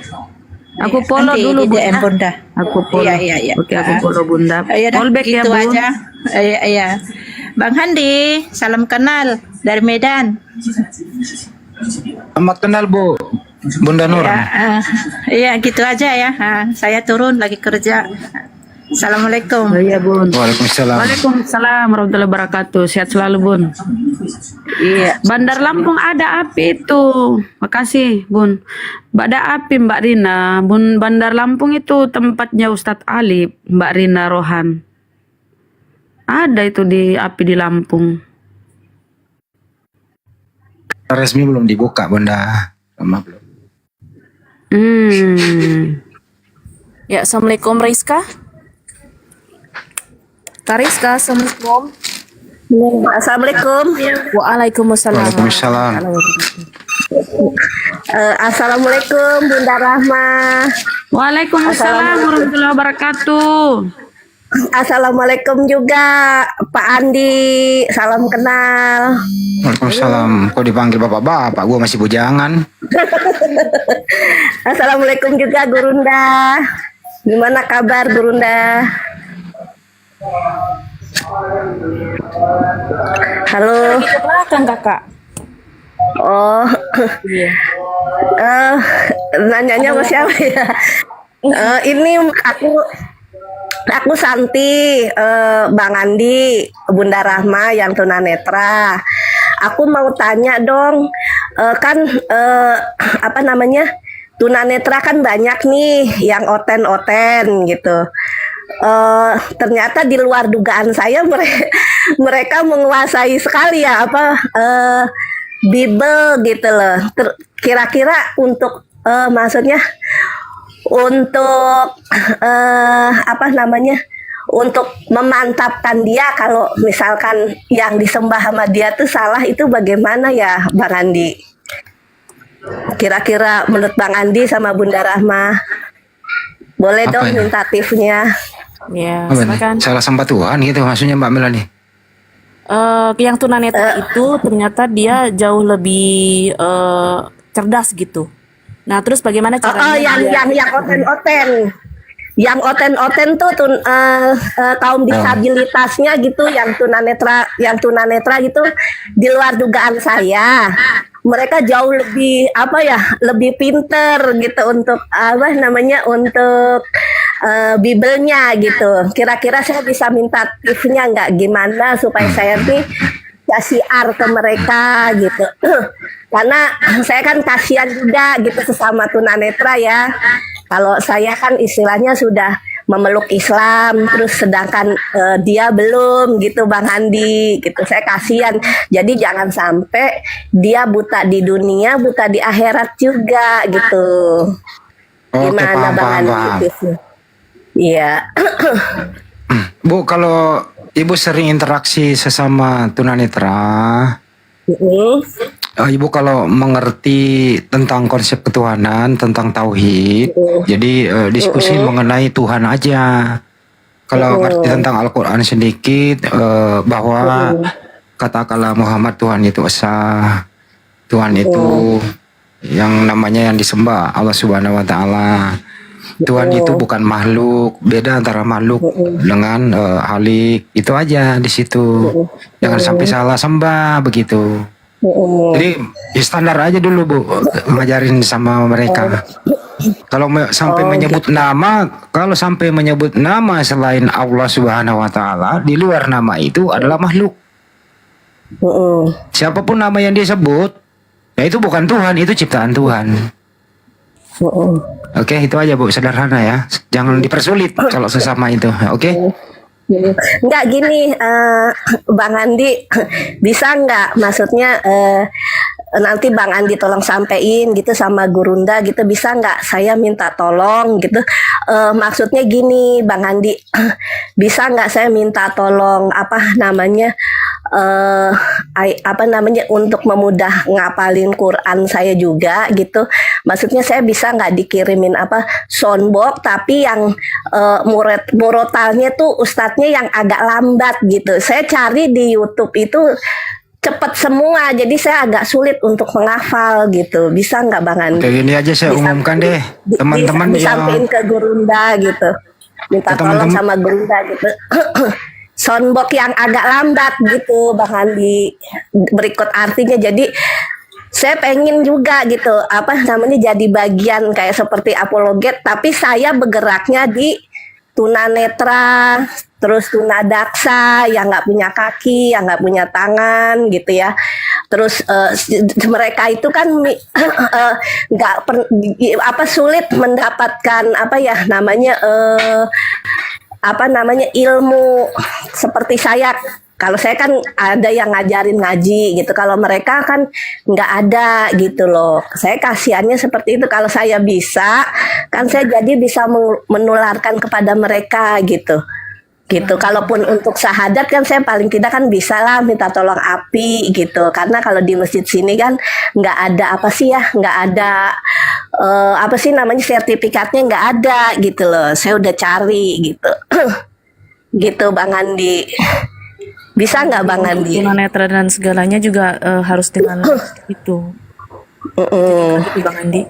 Aku follow Nanti dulu, di DM Bunda. Bunda. Aku follow. Iya. Oke, aku follow Bunda. Ya dah, Call back ya, gitu Bun. aja. Iya. Bang Handi, salam kenal dari Medan. Selamat kenal Bu, Bunda Nur. Iya, gitu aja ya. Saya turun lagi kerja. Assalamualaikum. Oh, iya, Bun. Waalaikumsalam. Waalaikumsalam warahmatullahi wabarakatuh. Sehat selalu, Bun. Iya. Bandar Lampung ada api itu. Makasih, Bun. Ada api, Mbak Rina. Bun, Bandar Lampung itu tempatnya Ustadz Ali, Mbak Rina Rohan. Ada itu di api di Lampung. Resmi belum dibuka Bunda. Lama belum. Ya, Assalamualaikum Rizka. Kak Rizka, Assalamualaikum. Assalamualaikum. Waalaikumsalam. Waalaikumsalam. Assalamualaikum Bunda Rahma. Waalaikumsalam warahmatullahi wabarakatuh. Assalamualaikum juga Pak Andi. Salam kenal. Waalaikumsalam. Kok dipanggil bapak-bapak? Gua masih bujangan. Assalamualaikum juga Gurunda. Gimana kabar Gurunda? Halo. Ke belakang Kakak. Oh. Nanyanya sama siapa ya? Ini aku Santi, Bang Andi, Bunda Rahma yang tunanetra. Aku mau tanya dong, kan apa namanya, tunanetra kan banyak nih yang oten-oten gitu. Ternyata di luar dugaan saya mereka menguasai sekali ya Bible gitu loh. Kira-kira untuk maksudnya untuk apa namanya, untuk memantapkan dia kalau misalkan yang disembah sama dia tuh salah, itu bagaimana ya Bang Andi? Kira-kira menurut Bang Andi sama Bunda Rahma, boleh Apa dong ini? minta tipsnya. Ya, Apa nih? silakan. Salah sembah Tuhan gitu maksudnya Mbak Melani. Yang tunanetra itu ternyata dia jauh lebih cerdas gitu. Nah, terus bagaimana caranya Yang oten-oten. Yang oten-oten tuh kaum disabilitasnya gitu, yang tunanetra gitu, di luar dugaan saya. Mereka jauh lebih lebih pinter gitu untuk untuk Bibelnya gitu. Kira-kira saya bisa minta tipsnya nggak, gimana supaya saya nih kasih ke mereka gitu. Karena saya kan kasihan juga gitu sesama tunanetra ya. Kalau saya kan istilahnya sudah memeluk Islam, terus sedangkan dia belum gitu Bang Andi gitu. Saya kasihan. Jadi jangan sampai dia buta di dunia, buta di akhirat juga gitu. Gimana Bang Andi tipsnya? Iya. Bu, kalau Ibu sering interaksi sesama tunanetra, Ibu kalau mengerti tentang konsep ketuhanan, tentang tauhid, jadi diskusi mengenai Tuhan aja. Kalau ngerti tentang Al-Quran sedikit, bahwa katakanlah Muhammad Tuhan itu esa, Tuhan itu yang namanya yang disembah Allah Subhanahu Wa Taala. Tuhan itu bukan makhluk, beda antara makhluk dengan halik, itu aja di situ. Jangan sampai salah sembah begitu. Jadi standar aja dulu Bu, ngajarin sama mereka. Kalau sampai menyebut nama, kalau sampai menyebut nama selain Allah Subhanahu Wa Taala, di luar nama itu adalah makhluk. Siapapun nama yang disebut, ya itu bukan Tuhan, itu ciptaan Tuhan. Oke, itu aja Bu, sederhana ya. Jangan dipersulit kalau sesama itu. Oke. Enggak gini, Bang Andi, bisa enggak maksudnya nanti Bang Andi tolong sampein gitu sama Gurunda gitu, bisa nggak saya minta tolong gitu. Maksudnya gini Bang Andi, bisa nggak saya minta tolong untuk memudah ngapalin Quran saya juga gitu. Maksudnya saya bisa nggak dikirimin soundbox tapi yang murotalnya tuh ustadznya yang agak lambat gitu. Saya cari di YouTube itu cepet semua, jadi saya agak sulit untuk menghafal gitu. Bisa nggak Bang Andi? Kayak gini aja saya umumkan deh, teman-teman yang disampaikan ke Gurunda gitu, minta tolong sama Gurunda gitu. Soundbox yang agak lambat gitu Bang Andi, berikut artinya. Jadi saya pengen juga gitu jadi bagian kayak seperti apologet, tapi saya bergeraknya di tunanetra, terus tunadaksa yang nggak punya kaki, yang nggak punya tangan gitu ya. Terus mereka itu kan sulit mendapatkan ilmu seperti saya. Kalau saya kan ada yang ngajarin ngaji gitu, kalau mereka kan nggak ada gitu loh. Saya kasihannya seperti itu. Kalau saya bisa, kan saya jadi bisa menularkan kepada mereka gitu. Kalaupun untuk syahadat kan saya paling tidak kan bisa lah minta tolong Api gitu. Karena kalau di masjid sini kan nggak ada nggak ada sertifikatnya nggak ada gitu loh. Saya udah cari gitu, gitu Bang Andi. Bisa nggak Bang Andi? Tunanetra dan segalanya juga harus dengan itu. Gitu, Bang Andi.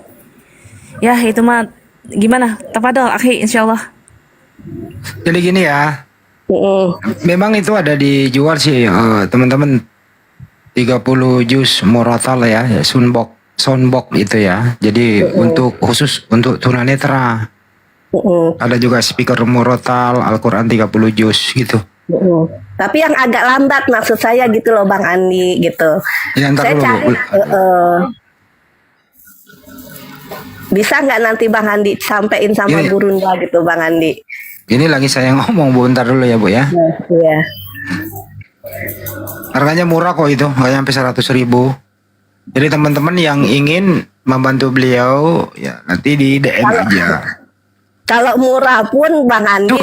Ya itu mah gimana? Tafadhol akhi, insyaallah. Jadi gini ya. Memang itu ada dijual sih teman-teman, 30 juz murotal ya, soundbox itu ya. Jadi khusus untuk tunanetra. Ada juga speaker murotal Al-Quran 30 juz gitu. Tapi yang agak lambat maksud saya gitu loh Bang Andi gitu. Ya, saya cari bisa nggak nanti Bang Andi sampein sama Gurunda gitu Bang Andi. Ini lagi saya ngomong Bu, bentar dulu ya Bu ya. Iya. Harganya murah kok itu, nggak sampai 100.000. Jadi teman-teman yang ingin membantu beliau ya nanti di DM aja. Kalau murah pun Bang Andi,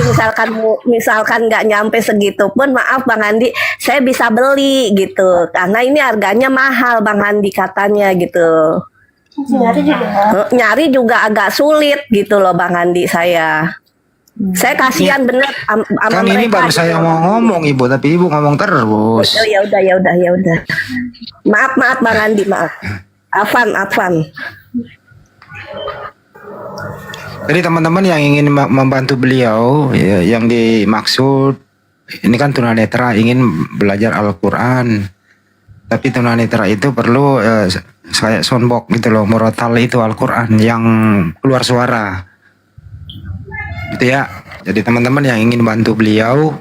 misalkan nggak nyampe segitu pun, maaf Bang Andi, saya bisa beli gitu. Karena ini harganya mahal Bang Andi katanya gitu. Nyari juga agak sulit gitu loh Bang Andi saya. Saya kasihan bener sama Kan ini baru gitu. saya mau ngomong Ibu, tapi Ibu ngomong terus. Ya udah. Maaf Bang Andi, maaf. Afan. Jadi teman-teman yang ingin membantu beliau ya, yang dimaksud ini kan tunanetra ingin belajar Al-Quran, tapi tunanetra itu perlu kayak soundbox gitu loh, murotal itu Al-Quran yang keluar suara gitu ya. Jadi teman-teman yang ingin bantu beliau,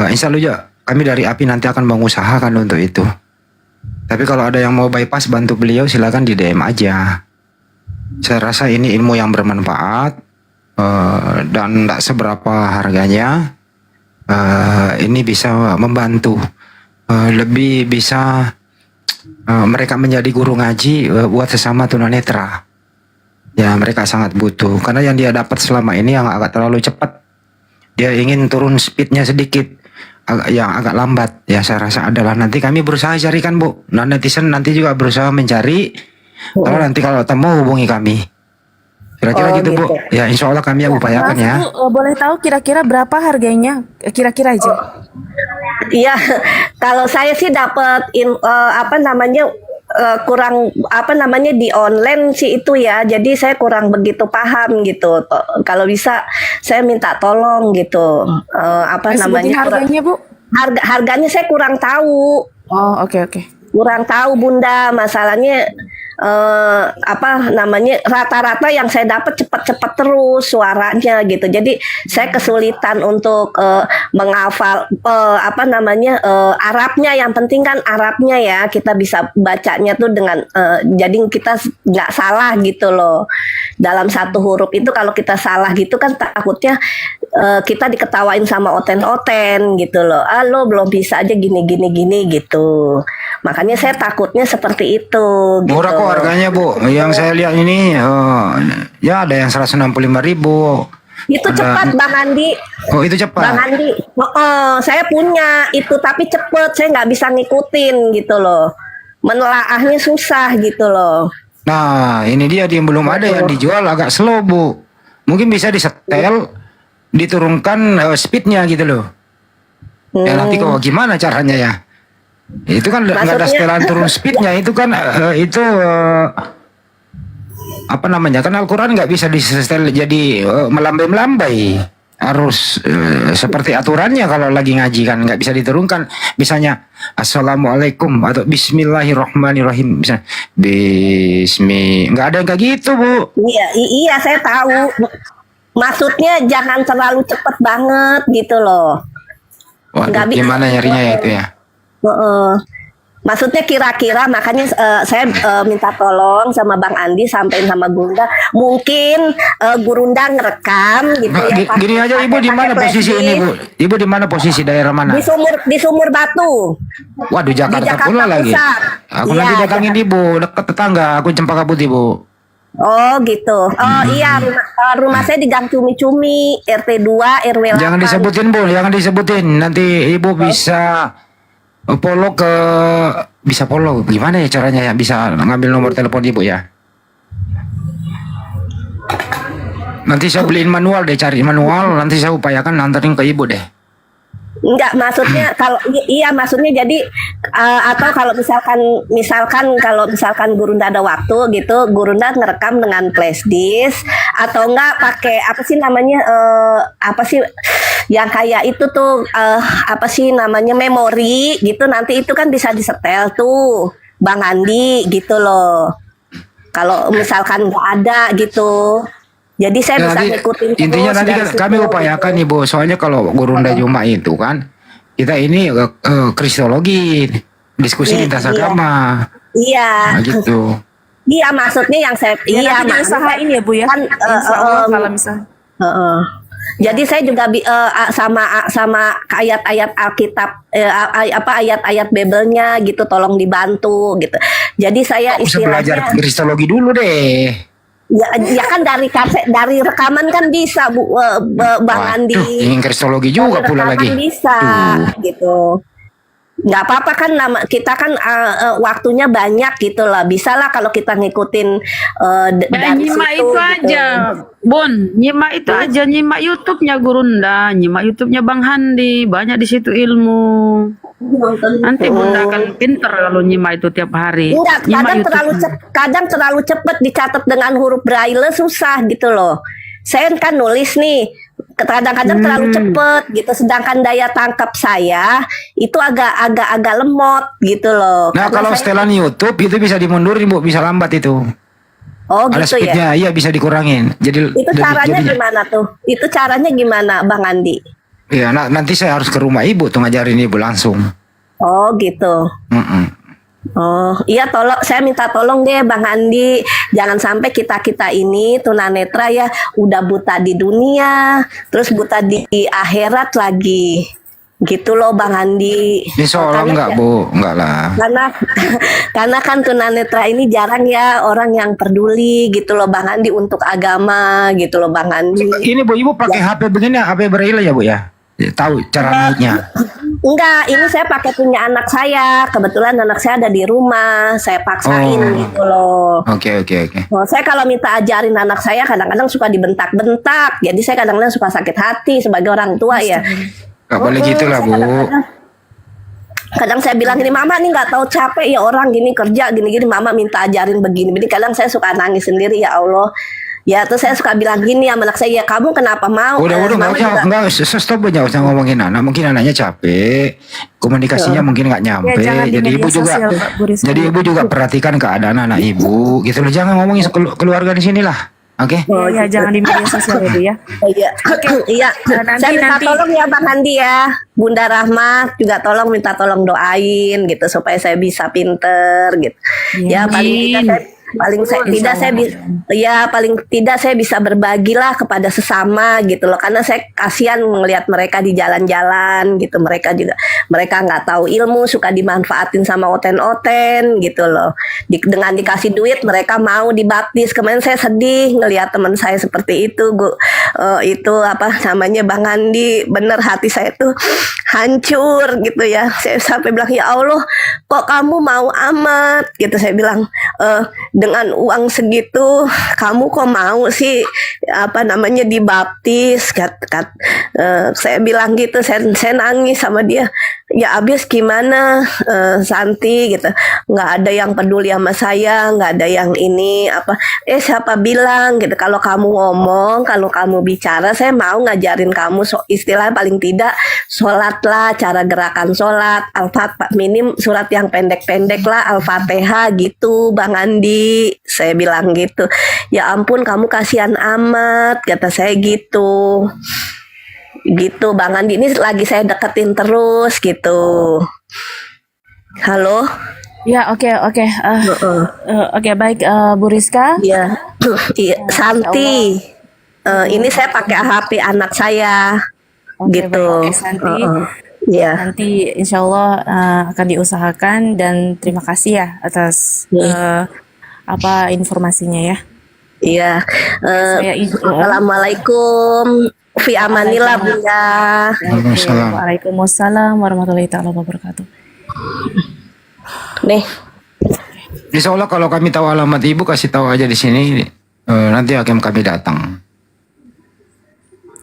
insya Allah juga kami dari API nanti akan mengusahakan untuk itu. Tapi kalau ada yang mau bypass bantu beliau, silakan di DM aja. Saya rasa ini ilmu yang bermanfaat dan tidak seberapa harganya. Ini bisa membantu, lebih bisa mereka menjadi guru ngaji buat sesama tunanetra. Ya mereka sangat butuh, karena yang dia dapat selama ini yang agak terlalu cepat. Dia ingin turun speednya sedikit, yang agak lambat. Ya saya rasa adalah nanti kami berusaha carikan Bu. Nah netizen nanti juga berusaha mencari. Kalau nanti kalau temu hubungi kami. Kira-kira gitu Bu. Ya insya Allah kami upayakan ya. Boleh tahu kira-kira berapa harganya? Kira-kira aja. Iya, kalau saya sih dapat kurang di online sih itu ya. Jadi saya kurang begitu paham gitu. Kalau bisa saya minta tolong gitu. Harganya Bu? Harganya saya kurang tahu. Oh, oke. Kurang tahu Bunda, masalahnya rata-rata yang saya dapat cepat-cepat terus suaranya gitu. Jadi saya kesulitan untuk menghafal Arabnya. Yang penting kan Arabnya ya, kita bisa bacanya tuh dengan jadi kita nggak salah gitu loh. Dalam satu huruf itu kalau kita salah gitu kan takutnya kita diketawain sama oten-oten gitu loh. Ah, lo belum bisa aja gini gitu. Makanya saya takutnya seperti itu. Murah gitu. kok harganya Bu. Yang saya lihat ini ya ada yang 165.000. Itu cepat Bang Andi. Oh itu cepat. Bang Andi, saya punya itu tapi cepet, saya nggak bisa ngikutin gitu loh. Menelaahnya susah gitu loh. Nah ini dia belum ada yang dijual agak slow Bu. Mungkin bisa disetel, diturunkan speednya gitu loh. Ya nanti kok gimana caranya ya? Itu kan nggak ada setelan turun speednya. Itu kan apa namanya, kan Al-Quran nggak bisa disetel jadi melambai-melambai, harus seperti aturannya. Kalau lagi ngaji kan nggak bisa diturunkan, misalnya assalamualaikum atau bismillahirrahmanirrahim, bisa nggak ada yang kayak gitu Bu. Iya saya tahu, maksudnya jangan terlalu cepet banget gitu loh. Waduh, gimana nyarinya ya itu ya? Maksudnya kira-kira, makanya saya minta tolong sama Bang Andi, sampein sama Gurunda, mungkin Gurunda ngerekam gitu ya. Gini aja Ibu, di mana posisi ini Bu? Ibu di mana posisi, daerah mana? Di Sumur Batu. Waduh, Jakarta pula lagi. Pusat. Aku Iya, nanti datangin Ibu, dekat tetangga. Aku Cempaka Putih Bu. Oh gitu. Oh iya, rumah saya di Gang Cumi-Cumi, RT 2 RW 8. Jangan disebutin Bu, jangan disebutin. Nanti Ibu bisa follow bisa follow. Gimana ya caranya ya? Bisa ngambil nomor telepon Ibu ya. Nanti saya beliin manual deh, cari manual. Nanti saya upayakan anterin ke Ibu deh. Enggak, maksudnya kalau iya maksudnya jadi atau kalau misalkan Gurunda ada waktu gitu, Gurunda ngerekam dengan flash disk, atau enggak pakai apa sih namanya apa sih yang kayak itu tuh apa sih namanya, memori gitu. Nanti itu kan bisa disetel tuh Bang Andi gitu loh. Kalau misalkan nggak ada gitu. Jadi saya bisa ngikutin terus. Intinya nanti kami upayakan nih Bu. Soalnya kalau Gurunda Juma itu kan kita ini kristologi, diskusi lintas agama. Iya. Nah, gitu. Iya, maksudnya yang saya nanti usahain ya Bu ya. Kan, Insya Allah kalau misalnya. Jadi saya juga sama ayat-ayat Alkitab, ayat-ayat Bibelnya gitu, tolong dibantu gitu. Jadi saya Bisa belajar istilahnya kristologi dulu deh. ya kan dari rekaman kan bisa Bu, Bang Andi. Ingin kristologi juga Dari pula rekaman lagi. bisa gitu. Nggak apa-apa kan, kita kan waktunya banyak gitu lah, bisa lah kalau kita ngikutin dari nyimak situ itu gitu. aja, Bun. Nyimak itu aja, nyimak YouTube-nya Gurunda, nyimak YouTube-nya Bang Handi, banyak di situ ilmu. Nanti Bunda akan pinter kalau nyimak itu tiap hari. Enggak, kadang terlalu cepet dicatat dengan huruf braille, susah gitu loh. Saya kan nulis nih, kadang-kadang terlalu cepet gitu, sedangkan daya tangkap saya itu agak lemot gitu loh. Nah, Karena kalau saya- setelan YouTube itu bisa dimundurin Bu, bisa lambat itu. Oh Ada gitu ya. speednya, iya bisa dikurangin. Jadi Itu caranya jadinya- gimana tuh? Itu caranya gimana Bang Andi? Iya, nanti saya harus ke rumah Ibu tuh ngajarin Ibu langsung. Oh gitu. Oh iya, saya minta tolong deh Bang Andi, jangan sampai kita ini tunanetra ya udah buta di dunia, terus buta di akhirat lagi, gitu loh Bang Andi. Insya Allah enggak Bu, enggak lah. Karena kan tunanetra ini jarang ya orang yang peduli gitu loh Bang Andi untuk agama gitu loh Bang Andi. Ini Bu, Ibu pakai HP begini, HP braille ya Bu ya? Tahu cara naiknya? Enggak, ini saya pakai punya anak saya. Kebetulan anak saya ada di rumah, saya paksain gitu loh. Oke. Oh, saya kalau minta ajarin anak saya kadang-kadang suka dibentak-bentak. Jadi saya kadang-kadang suka sakit hati sebagai orang tua ya. Gak boleh gitu lah Bu. Kadang saya bilang gini, Mama nih nggak tahu capek ya orang gini kerja gini-gini. Mama minta ajarin begini. Kadang saya suka nangis sendiri, ya Allah. Ya terus saya suka bilang gini sama anak saya, ya kamu kenapa mau? Udah nggak stop aja, usah ngomongin anak. Mungkin anaknya capek, komunikasinya mungkin nggak nyampe. jangan di Jadi media Ibu juga, sosial, Pak Bu Rizky. jadi Ibu juga perhatikan keadaan anak Ibu. Gitu loh, jangan ngomongin keluarga di sini lah. Oke? Oh ya, jangan di media sosial ya Bu ya. Iya, iya. Saya minta tolong ya Bang Andi ya, Bunda Rahmat juga minta tolong doain gitu supaya saya bisa pinter gitu. Ya paling tidak paling paling tidak saya bisa berbagilah kepada sesama gitu loh, karena saya kasihan melihat mereka di jalan-jalan gitu, mereka nggak tahu ilmu, suka dimanfaatin sama oten-oten gitu loh. Dengan dikasih duit mereka mau dibaptis. Kemarin saya sedih ngelihat teman saya seperti itu, itu apa namanya, Bang Andi, bener hati saya tuh hancur gitu ya. Saya sampai bilang, ya Allah, kok kamu mau amat gitu. Saya bilang, dengan uang segitu kamu kok mau sih apa namanya dibaptis, saya bilang gitu. Saya nangis sama dia, ya abis gimana Santi gitu, nggak ada yang peduli sama saya, nggak ada yang ini apa, siapa bilang gitu, kalau kamu ngomong, kalau kamu bicara, saya mau ngajarin kamu istilah paling tidak sholat lah, cara gerakan sholat, Al-Fatihah, minim surat yang pendek-pendek lah, Al-Fatihah gitu Bang Andi. Saya bilang gitu, ya ampun kamu kasihan amat, kata saya gitu Bang Andi. Ini lagi saya deketin terus gitu. Halo. Ya, oke. Oke, baik, Bu Rizka. Iya. Santi. Ini saya pakai HP anak saya. Oke, gitu. baik, Santi. Iya. Nanti insya Allah akan diusahakan, dan terima kasih ya atas apa informasinya ya. Iya. Assalamualaikum. Fi amanillah Bunda. Waalaikumsalam warahmatullahi taala wabarakatuh. Nih. Insya Allah kalau kami tahu alamat ibu, kasih tahu aja di sini. Nanti akan kami datang.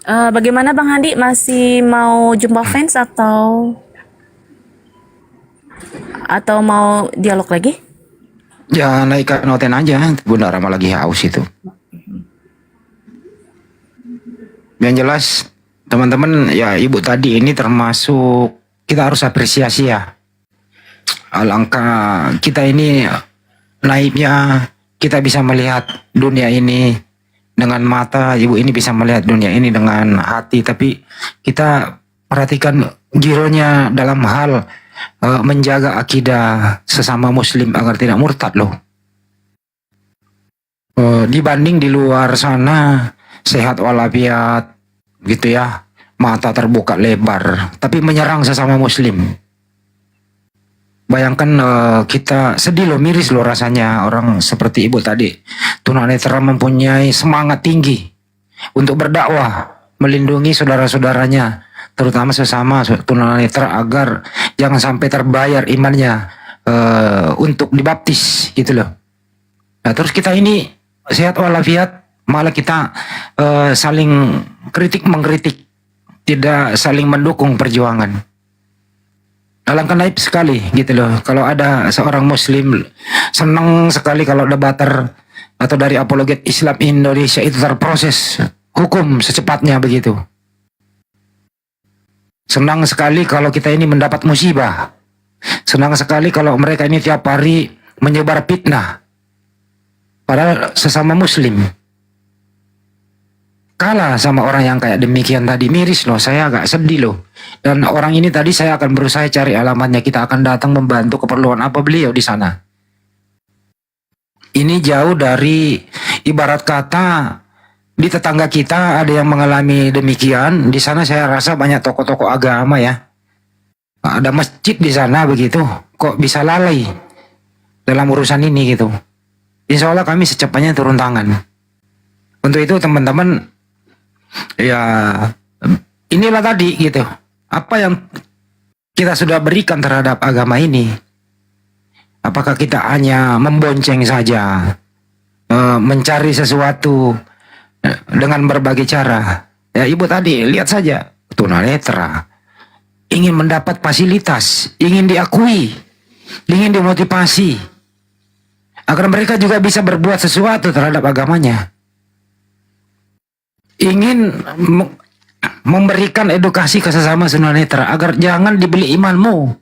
Bagaimana Bang Handi, masih mau jumpa fans atau mau dialog lagi? Ya naikkan noten aja, Bunda Rama lagi haus itu. Yang jelas teman-teman, ya ibu tadi ini termasuk kita harus apresiasi ya. Alangkah kita ini naibnya, kita bisa melihat dunia ini dengan mata, ibu ini bisa melihat dunia ini dengan hati. Tapi kita perhatikan gironya dalam hal menjaga akidah sesama muslim agar tidak murtad loh. Dibanding di luar sana sehat walafiat gitu ya, mata terbuka lebar, tapi menyerang sesama muslim. Bayangkan kita sedih loh, miris loh rasanya orang seperti ibu tadi. Tunanetra mempunyai semangat tinggi untuk berdakwah, melindungi saudara-saudaranya, terutama sesama tunanetra, agar jangan sampai terbayar imannya untuk dibaptis gitu loh. Nah terus kita ini sehat walafiat, malah kita saling kritik mengkritik, tidak saling mendukung perjuangan. Alangkah naib sekali gitu loh kalau ada seorang muslim. Senang sekali kalau debater atau dari apologet Islam Indonesia itu terproses hukum secepatnya begitu. Senang sekali kalau kita ini mendapat musibah. Senang sekali kalau mereka ini tiap hari menyebar fitnah padahal sesama muslim. Kalah sama orang yang kayak demikian tadi, miris loh, saya agak sedih loh. Dan orang ini tadi saya akan berusaha cari alamatnya, kita akan datang membantu keperluan apa beliau di sana. Ini jauh dari, ibarat kata di tetangga kita ada yang mengalami demikian. Di sana saya rasa banyak tokoh-tokoh agama ya, ada masjid di sana begitu, kok bisa lalai dalam urusan ini gitu. Insya Allah kami secepatnya turun tangan. Untuk itu teman-teman, ya inilah tadi gitu, apa yang kita sudah berikan terhadap agama ini. Apakah kita hanya membonceng saja, mencari sesuatu dengan berbagai cara? Ya ibu tadi lihat saja, tunanetra ingin mendapat fasilitas, ingin diakui, ingin dimotivasi agar mereka juga bisa berbuat sesuatu terhadap agamanya. Ingin memberikan edukasi ke sesama tunanetra agar jangan dibeli imanmu.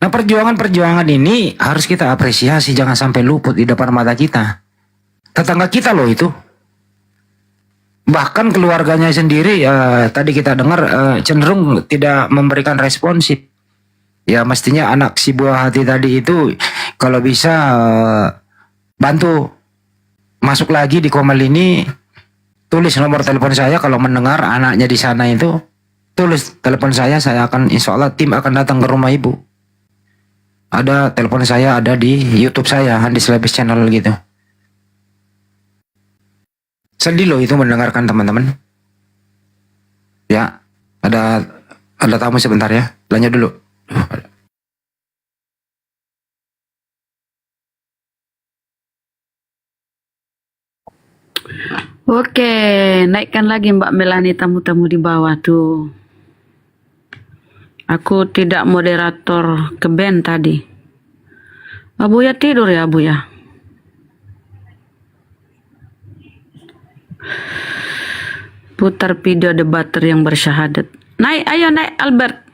Nah perjuangan-perjuangan ini harus kita apresiasi, jangan sampai luput di depan mata kita. Tetangga kita loh itu. Bahkan keluarganya sendiri tadi kita dengar cenderung tidak memberikan responsif. Ya mestinya anak si buah hati tadi itu kalau bisa bantu masuk lagi di Komal ini, tulis nomor telepon saya. Kalau mendengar anaknya di sana itu, tulis telepon saya akan, insya Allah tim akan datang ke rumah ibu. Ada telepon saya, ada di YouTube saya, Handis Labis Channel gitu. Sedih loh itu mendengarkan teman-teman. Ya, ada tamu sebentar ya, lanjut dulu. Oke, naikkan lagi Mbak Melani tamu-tamu di bawah tuh. Aku tidak moderator ke band tadi. Abu ya tidur ya Abu ya. Putar video debater yang bersyahadat. Naik, ayo naik Albert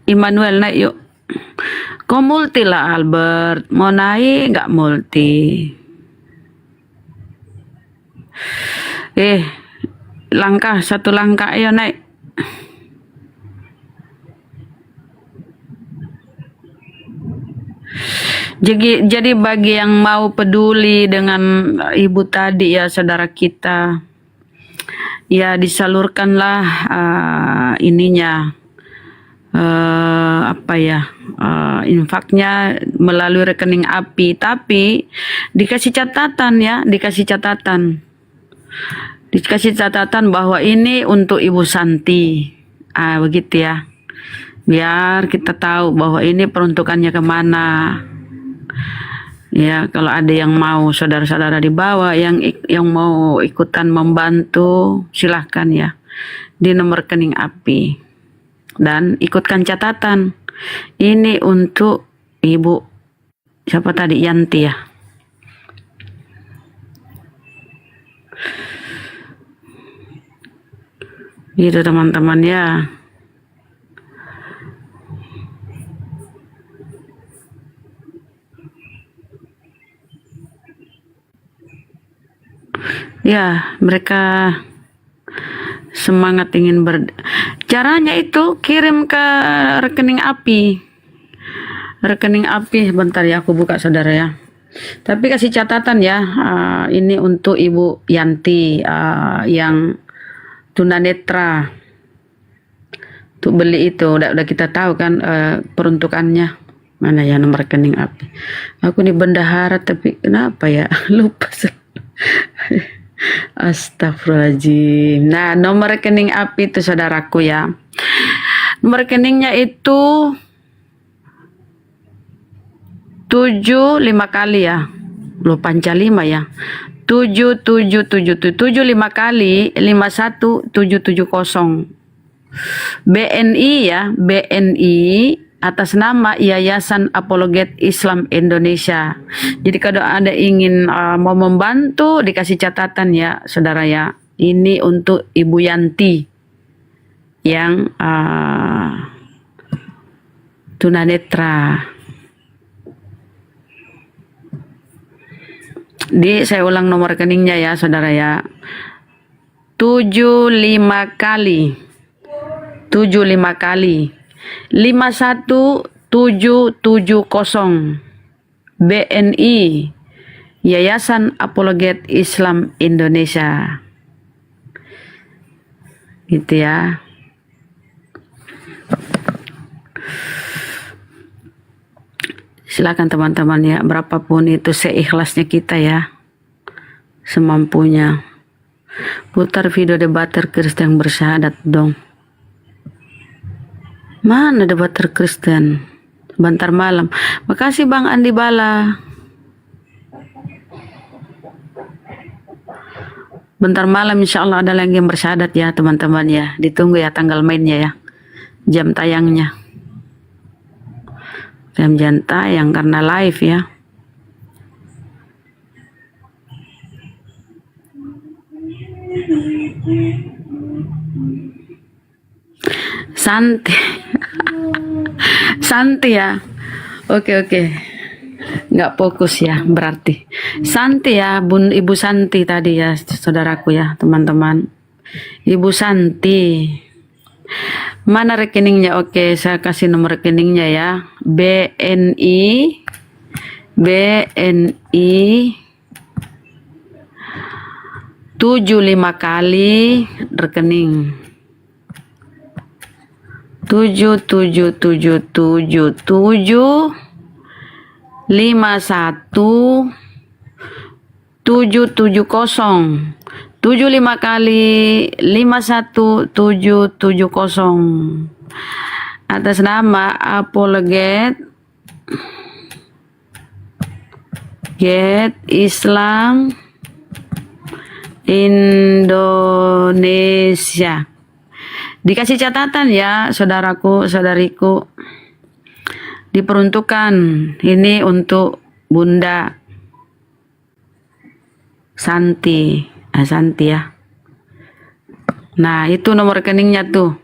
Immanuel naik yuk. Kau multi lah Albert, mau naik nggak multi? Satu langkah ayo naik. Jadi bagi yang mau peduli dengan ibu tadi ya saudara kita, ya disalurkanlah infaknya melalui rekening API, tapi dikasih catatan bahwa ini untuk Ibu Santi, begitu ya, biar kita tahu bahwa ini peruntukannya kemana. Ya, kalau ada yang mau saudara-saudara di bawah yang mau ikutan membantu, silahkan ya di nomor rekening API dan ikutkan catatan. Ini untuk Ibu siapa tadi, Yanti ya. Gitu teman-teman ya. Ya, mereka semangat ingin caranya itu kirim ke rekening API. Rekening API, bentar ya aku buka saudara ya. Tapi kasih catatan ya, ini untuk Ibu Yanti yang tunanetra. Untuk beli itu udah kita tahu kan peruntukannya. Mana ya nomor rekening API? Aku nih bendahara tapi kenapa ya lupa. Astagfirullahaladzim. Nah, nomor rekening API itu saudaraku ya. Nomor rekeningnya itu 75 kali ya. Lo panca 5 ya. 7777 75 kali 51770. BNI ya, BNI atas nama Yayasan Apologet Islam Indonesia. Jadi kalau ada ingin mau membantu, dikasih catatan ya saudara ya. Ini untuk Ibu Yanti yang tunanetra. Saya ulang nomor rekeningnya ya saudara ya. 75 kali 51770 BNI Yayasan Apologet Islam Indonesia. Gitu ya. Silakan teman-teman ya, berapapun itu seikhlasnya kita ya, semampunya. Putar video debater Kristen bersyahadat dong. Mana debater Kristen? Bentar malam. Makasih Bang Andi Bala. Bentar malam insya Allah ada lagi yang bersyahadat ya teman-teman ya. Ditunggu ya tanggal mainnya ya. Jam tayangnya. Jam tayang karena live ya. Santi. Santi ya. Oke. Nggak fokus ya berarti. Santi ya, Ibu Santi tadi ya, saudaraku ya, teman-teman. Ibu Santi. Mana rekeningnya? Oke, saya kasih nomor rekeningnya ya. BNI BNI 75 kali rekening 7777751 75 kali 51770 atas nama Apologet Islam Indonesia. Dikasih catatan ya, saudaraku, saudariku. Diperuntukkan ini untuk Bunda Santi. Santi ya. Nah, itu nomor rekeningnya tuh.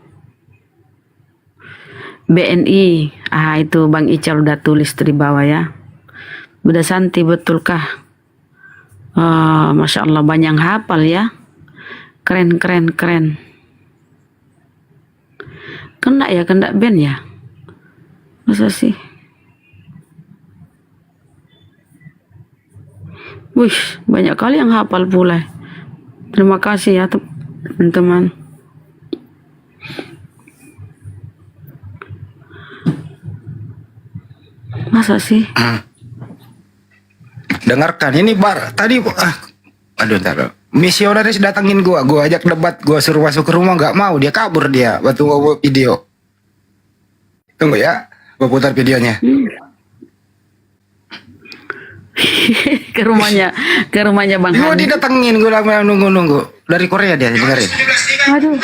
BNI. Itu Bang Ical udah tulis di bawah ya. Bunda Santi, betulkah? Masya Allah, banyak yang hafal ya. Keren. Kena ya, kena band ya. Masa sih? Wih, banyak kali yang hafal pula. Terima kasih ya teman-teman. Masa sih? Dengarkan ini tadi aduh ntar misionaris datangin gua ajak debat, gua suruh masuk ke rumah nggak mau, dia kabur dia waktu gua video. Tunggu ya, gua putar videonya. ke rumahnya Bang Gua Hani. didatengin, gua lama nunggu dari Korea dia dengerin. Aduh.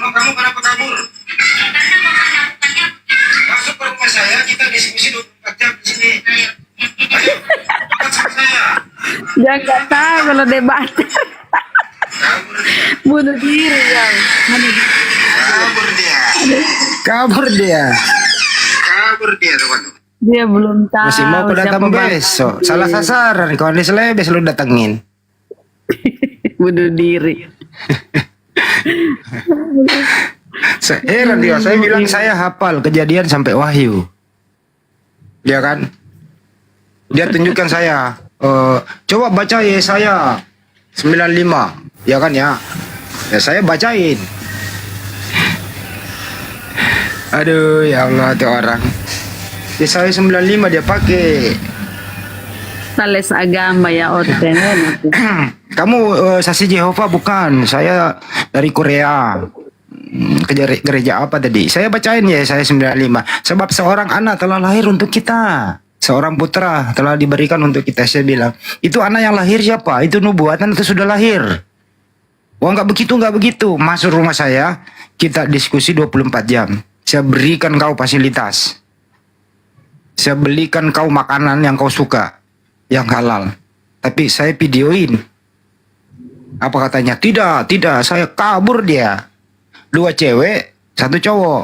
Kamu kenapa kabur? Masuk ke rumah saya, kita diskusi 24 jam di sini. Ayo, dekat sama saya. Dia nggak tahu kalau debat. Bunuh diri ya. Kabur dia teman-teman. Dia belum tahu. Masih mau datang besok. Salah sasaran, kalau di Selebes lu datengin. Bunuh diri. Heran dia, saya bilang saya hafal kejadian sampai Wahyu. Dia kan, dia tunjukkan saya, coba baca Yesaya 95, ya kan ya. Ya saya bacain. Aduh ya Allah tuh orang. Yesaya 95 dia pakai. Tales agama ya Oten. Kamu saksi Jehovah bukan? Saya dari Korea. Ke gereja apa tadi? Saya bacain ya saya 95. Sebab seorang anak telah lahir untuk kita. Seorang putra telah diberikan untuk kita. Saya bilang, itu anak yang lahir siapa? Itu nubuatan atau sudah lahir? Wah nggak begitu. Masuk rumah saya, kita diskusi 24 jam. Saya berikan kau fasilitas. Saya belikan kau makanan yang kau suka, yang halal. Tapi saya videoin. Apa katanya? Tidak, saya kabur dia. 2 cewek, 1 cowok.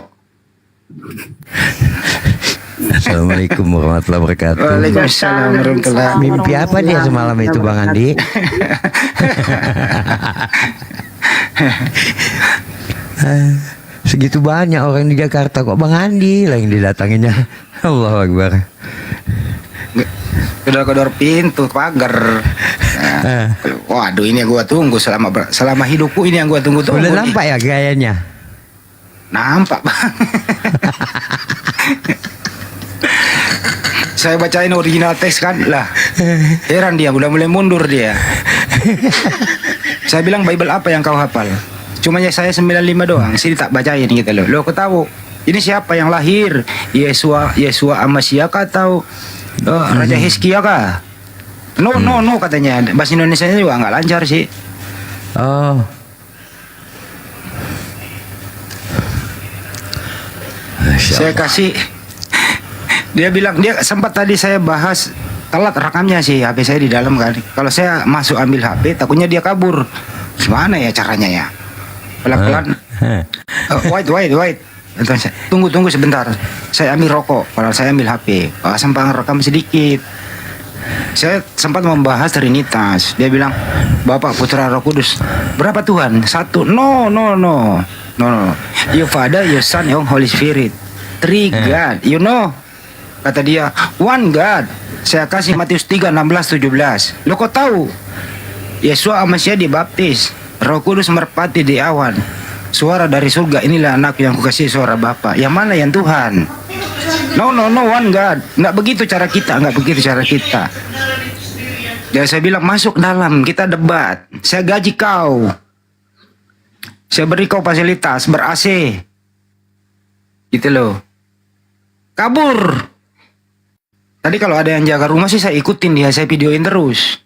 Assalamualaikum warahmatullahi wabarakatuh. Waalaikumsalam warahmatullahi wabarakatuh. Mimpi apa dia semalam itu Bang Andi? Segitu banyak orang di Jakarta kok Bang Andi lah yang didatanginnya. Allahu Akbar. Kedor-kedor pintu pagar. Nah, waduh ini yang gua tunggu selama hidupku, ini yang gua tunggu. Udah nampak ya gayanya? Nampak Bang. Saya bacain original teks kan lah. Heran dia, udah mulai mundur dia. Saya bilang Bible apa yang kau hafal? Cuma ya saya 95 doang, sini tak bacain gitu loh. Lo aku tahu. Ini siapa yang lahir? Yesua Amasya kah atau Raja Hizkia kah? No katanya. Bahasa Indonesia juga nggak lancar sih. Oh. Saya kasih. Dia bilang, dia sempat tadi saya bahas telat rekamnya sih, HP saya di dalam kan. Kalau saya masuk ambil HP, takutnya dia kabur. Gimana ya caranya ya? Pelan-pelan. Wait. Tunggu sebentar. Saya ambil rokok, padahal saya ambil HP. Sempat rekam sedikit. Saya sempat membahas Trinitas. Dia bilang, Bapak Putra Roh Kudus. Berapa Tuhan? Satu. No. You Father, you Son, you Holy Spirit. Three God. You know? Kata dia, one God. Saya kasih Matius 3, 16, 17. Lo kok tahu? Yesus sama saya dibaptis. Roh Kudus merpati di awan. Suara dari surga, inilah anak yang kukasih, suara Bapa. Yang mana yang Tuhan? No, one God. Nggak begitu cara kita. Dan saya bilang, masuk dalam, kita debat. Saya gaji kau. Saya beri kau fasilitas, ber-AC. Gitu loh. Kabur. Tadi kalau ada yang jaga rumah sih saya ikutin dia, saya videoin terus.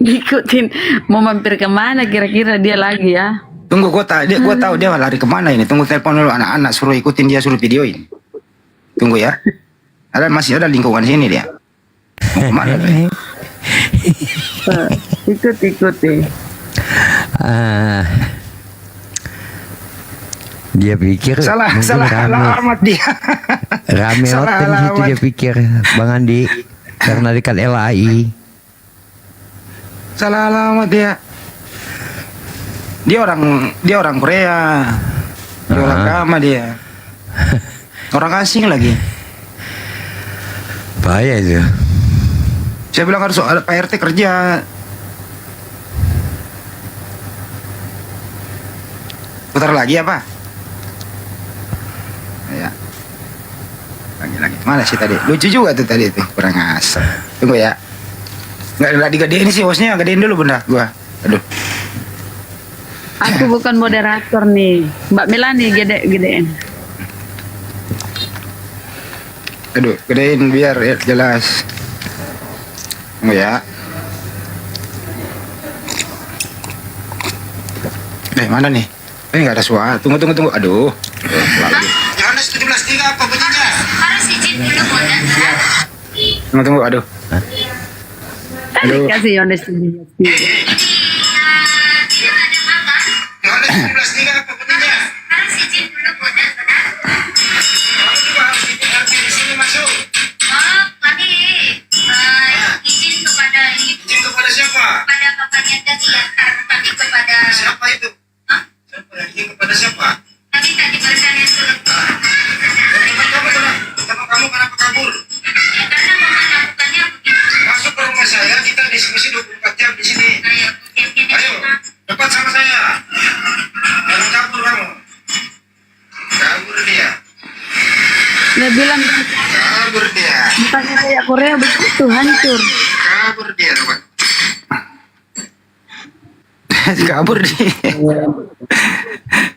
Ikutin mau mampir kemana kira-kira dia lagi ya? Tunggu, gua tahu dia lari kemana ini. Tunggu, telepon dulu anak-anak, suruh ikutin dia, suruh videoin. Tunggu ya. Masih ada lingkungan sini dia. Mau kemana dia? Ikuti. Dia pikir Salah alamat dia. Rame Salah hotel gitu alamat. dia pikir, Bang Andi, karena dekat LAI. Salah alamat dia. Dia orang Korea. Dia orang agama dia. Orang asing lagi. Bahaya itu. Saya bilang harus ada Pak RT kerja. Putar lagi apa? Ya. Lagi. Mana sih tadi? Lucu juga tuh tadi tuh, kurang asal. Tunggu ya. Nggak digedein sih hostnya, gedein dulu benda gua. Aduh. Aku bukan moderator nih, Mbak Melani gedein. Aduh, gedein biar jelas. Tunggu ya. Mana nih? Nggak ada suara. Tunggu. Aduh. Lagi. Yohanes 17:3 apa bunyinya? Harus izin dulu Tunggu. Aduh. Kasih Yohanes 17. Yohanes 17:3 apa bunyinya? Harus izin dulu di sini masuk. Kami izin kepada siapa? kepada bapaknya tadi ya, kami kepada Siapa itu? Izin kepada siapa? kami tadi barusan yang suruh Kamu kenapa kabur? karena mau melakukannya begitu. Masuk ke rumah saya, kita diskusi 24 jam di sini. Ayo, cepat sama saya. Jangan kabur kamu. Kabur dia. Dia bilang Kabur dia. bukannya kayak Korea begitu hancur. Kabur dia, Robert. Kabur dia.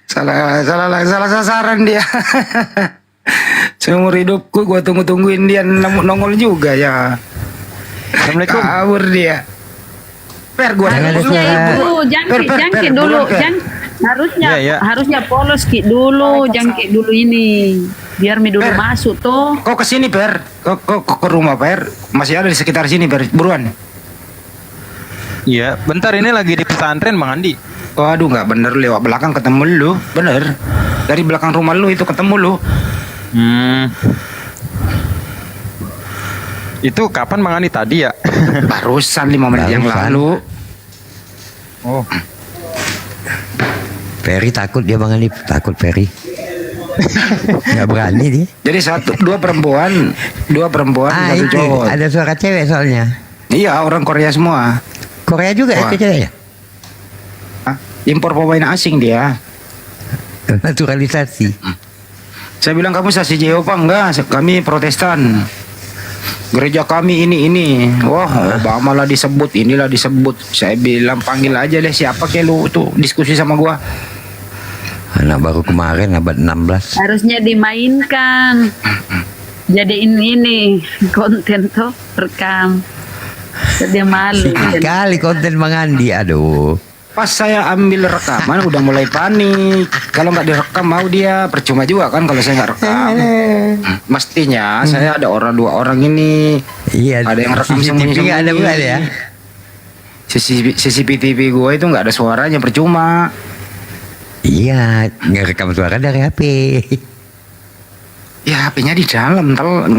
Salah sasaran dia. Seumur hidupku gua tungguin dia nongol juga ya. Assalamualaikum. Kabur dia. Per gua Jangan ada suara. Dulu jangkit dulu, harusnya polos Ki dulu, jangkit dulu ini. Biar mi dulu masuk tuh. Kok kesini Per? Kok ke rumah Per? Masih ada di sekitar sini Per, buruan. Iya, bentar ini lagi di pesantren Bang Andi. Waduh, nggak bener, lewat belakang ketemu lu, bener. Dari belakang rumah lu itu ketemu lu. Itu kapan Bang Andi tadi ya? Barusan 5 menit yang lalu. Oh. Ferry takut dia Bang Andi, takut Ferry. Nggak berani dia. Jadi dua perempuan, satu itu cowok. ada suara cewek soalnya. Iya, orang Korea semua. Korea juga Wah. itu ceweknya. Impor pemain asing dia. Naturalisasi. Saya bilang kamu saksi Jehova enggak? Kami Protestan. Gereja kami ini. Wah, Obama lah disebut, inilah disebut. Saya bilang panggil aja deh siapa kayak lu tuh diskusi sama gua. Anak baru kemarin abad 16. Harusnya dimainkan. Jadiin ini konten tuh rekam. Dia malu. Kali konten Bang Andi, aduh. Pas saya ambil rekaman udah mulai panik. Kalau nggak direkam mau dia, percuma juga kan kalau saya nggak rekam. Mestinya saya ada dua orang ini. Iya. Ada yang rekam CCTV nggak ada bukan ya? CCTV gue itu nggak ada suaranya, percuma. Iya, ngerekam suara dari HP. Ya HP-nya di dalam,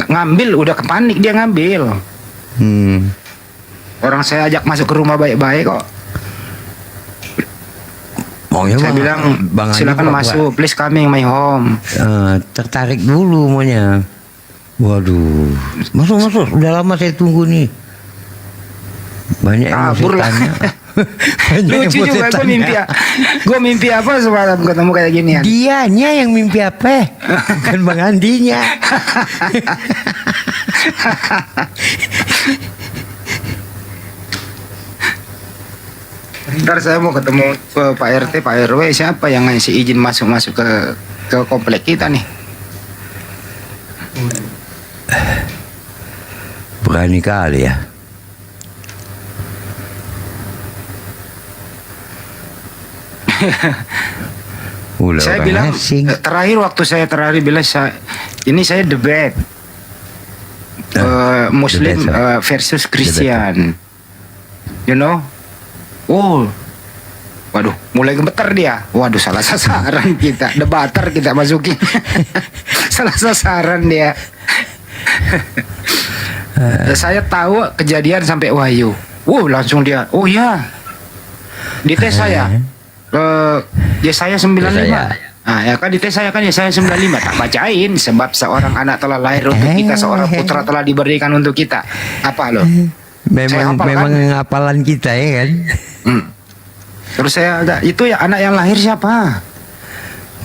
ngambil udah kepanik dia ngambil. Orang saya ajak masuk ke rumah baik-baik kok. Maunya Saya bilang silakan masuk, please coming my home. Tertarik dulu maunya. Waduh, masuk. Udah lama saya tunggu nih. Banyak yang mau Kabur lah. tanya. Banyak yang Lucu mau juga saya tanya. gue mimpi apa semalam ketemu kayak ginian. Dianya yang mimpi apa? Kan Bang Andinya. Ntar saya mau ketemu Pak RT, Pak RW, siapa yang ngasih izin masuk ke komplek kita nih? Berani kali ya. Saya bilang terakhir waktu saya bilang ini saya debat Muslim versus Christian, you know? Oh, waduh, mulai gemeter dia. Waduh, salah sasaran kita, debater kita masukin, salah sasaran dia. Saya tahu kejadian sampai Wahyu. Langsung dia, oh ya, di tes saya. Ya saya 95. Nah, ya kan di tes saya kan ya saya 95. Tak bacain sebab seorang anak telah lahir untuk kita, seorang putra telah diberikan untuk kita. Apa lo? Memang hafalan kita ya kan. Terus saya ada itu ya, anak yang lahir siapa?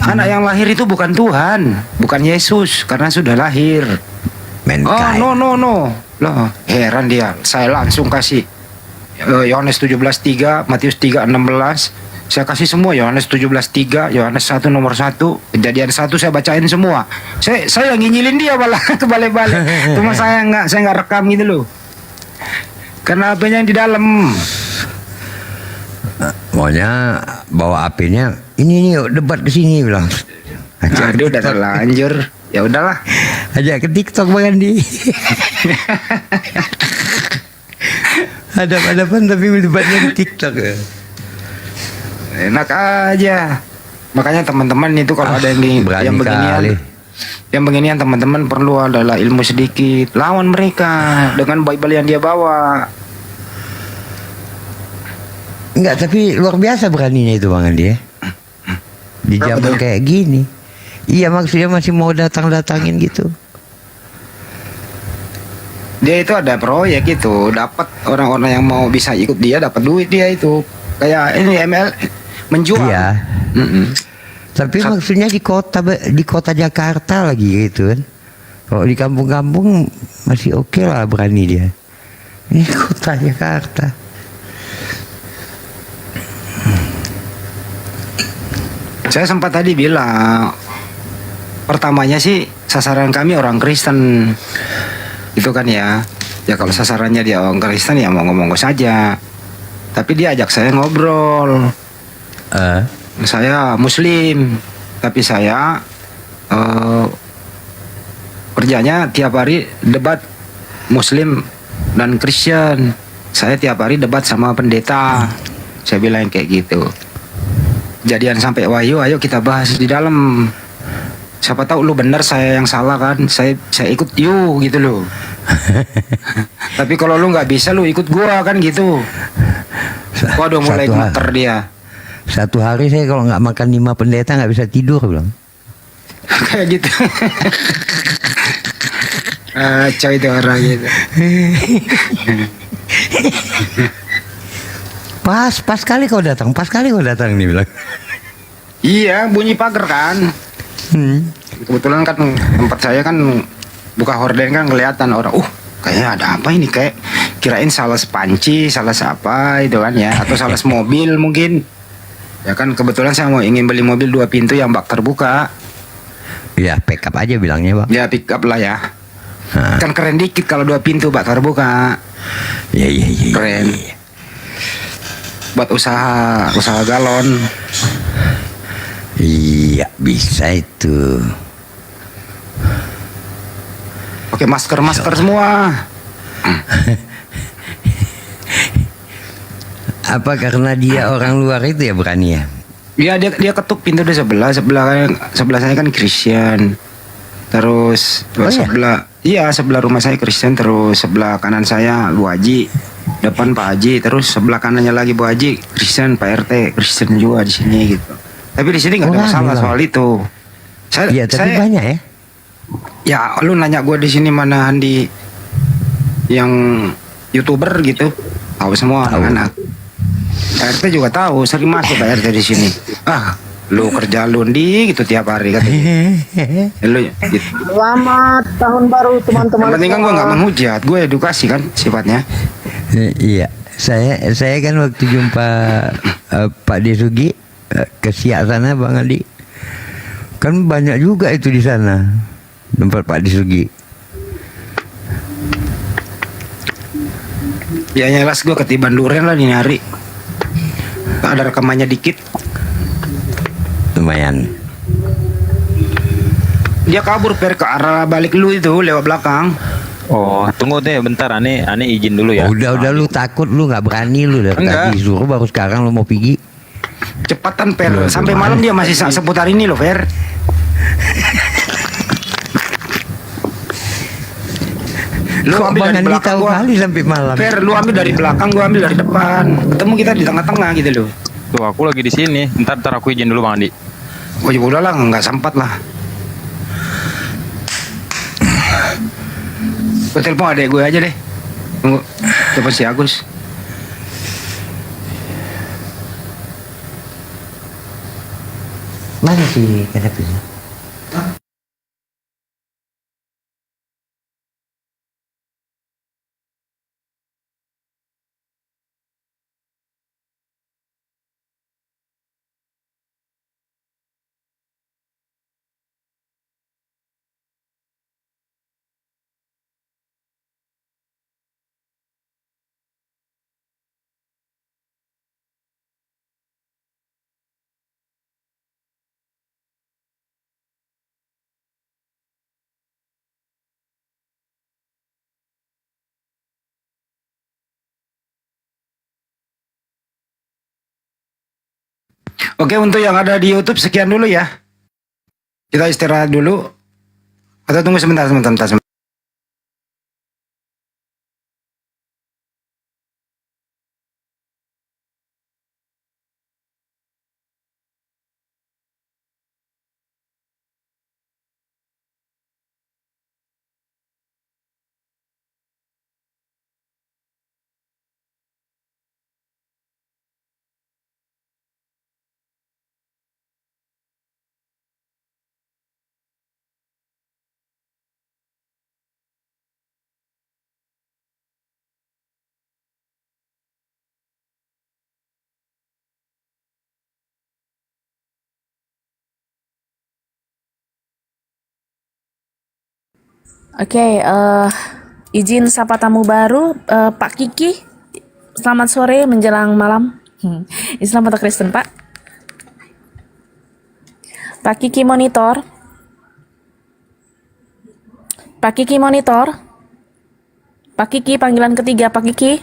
Anak yang lahir itu bukan Tuhan, bukan Yesus karena sudah lahir. Oh no. Loh, heran dia. Saya langsung kasih Yohanes 17:3, Matius 3:16. Saya kasih semua, Yohanes 17:3, Yohanes 1 nomor 1, Kejadian 1 saya bacain semua. Saya nginyilin dia malah kebalik-balik. Cuma saya nggak rekam gitu loh. Karena HP-nya di dalam. Maunya bawa HP-nya, ini yuk debat ke sini bilang. Aduh, udah terlanjur. Ya udahlah. Ajak ke TikTok Bang Andi. Hadap-hadapan tapi debatnya di TikTok ya. Enak aja. Makanya teman-teman itu kalau ada yang beginian teman-teman perlu adalah ilmu sedikit. Lawan mereka dengan Bible yang dia bawa. Enggak, tapi luar biasa beraninya itu Bang Andi ya. Di zaman kayak gini. Iya, maksudnya masih mau datang-datangin gitu. Dia itu ada proyek itu, dapat orang-orang yang mau bisa ikut dia dapat duit dia itu. Kayak ini ML menjual. Iya. Tapi maksudnya di kota Jakarta lagi gitu kan. Kalau di kampung-kampung masih oke lah berani dia. Ini kota Jakarta. Saya sempat tadi bilang, pertamanya sih sasaran kami orang Kristen, itu kan ya. Ya kalau sasarannya dia orang Kristen ya mau ngomong saja. Tapi dia ajak saya ngobrol. Saya Muslim, tapi saya kerjanya tiap hari debat Muslim dan Kristen. Saya tiap hari debat sama pendeta. Saya bilang kayak gitu. Kejadian sampai Wahyu, ayo kita bahas di dalam. Siapa tahu lu benar, saya yang salah kan. Saya ikut you gitu loh. Tapi kalau lu nggak bisa, lu ikut gua kan gitu. Waduh, mulai gemeter dia. Satu hari saya kalau nggak makan 5 pendeta nggak bisa tidur bilang. Kayak gitu. Acau itu orang gitu. Pas kali kau datang nih bilang. Iya, bunyi pagar kan. Kebetulan kan tempat saya kan buka horden kan kelihatan orang. Kayaknya ada apa ini, kayak kirain salah sepanci, salah siapa itu kan ya, atau salah mobil mungkin. Ya kan kebetulan saya ingin beli mobil 2 pintu yang bak terbuka. Ya pick up aja bilangnya Bang. Ya pick up lah ya. Kan keren dikit kalau 2 pintu bak terbuka. Iya. Keren. Buat usaha galon. Iya bisa itu. Oke, masker semua. Apa karena dia orang luar itu ya berani ya? Iya, dia ketuk pintu di sebelah saya kan Kristen. Terus sebelah rumah saya Kristen, terus sebelah kanan saya Bu Haji, depan Pak Haji, terus sebelah kanannya lagi Bu Haji Kristen, Pak RT Kristen juga di sini gitu. Tapi di sini nggak ada masalah soal itu. Iya, tapi banyak ya. Ya, lu nanya gue di sini mana Andi yang YouTuber gitu, tahu semua anak-anak. Pak RT juga tahu, sering masuk Pak RT di sini. Lu kerja lu gitu tiap hari katanya. Lu gitu. Selamat tahun baru teman-teman. Yang penting kan gue nggak menghujat, gue edukasi kan sifatnya. Iya, saya kan waktu jumpa Pak Desugi ke Siak sana Bang Adi, kan banyak juga itu di sana tempat Pak Desugi. Ya jelas gue ketiban durian lah di hari. Ada rekamannya dikit. Lumayan. Dia kabur ke arah balik lu itu lewat belakang. Oh, tunggu deh bentar, aneh izin dulu ya. Udah lu takut, lu nggak berani lu dari tadi suruh, baru sekarang lu mau pergi. Cepatan Per, sampai malam dia masih seputar ini loh Per. Lu Kok ambil dari Bang Andi belakang tahu gua. kali sampai malam. Per, lu ambil dari belakang, gua ambil dari depan. Ketemu kita di tengah-tengah gitu loh. Tuh, aku lagi di sini. Ntar aku izin dulu Bang Andi. Oh ya udah lah, nggak sempat lah. Gue telepon adek gue aja deh. Tunggu, telepon si Agus. Mana sih kenapa? Oke, untuk yang ada di YouTube sekian dulu ya. Kita istirahat dulu. Atau tunggu sebentar. Oke, izin sapa tamu baru, Pak Kiki. Selamat sore menjelang malam. Islam atau Kristen, Pak? Pak Kiki monitor. Pak Kiki monitor. Pak Kiki panggilan ketiga, Pak Kiki.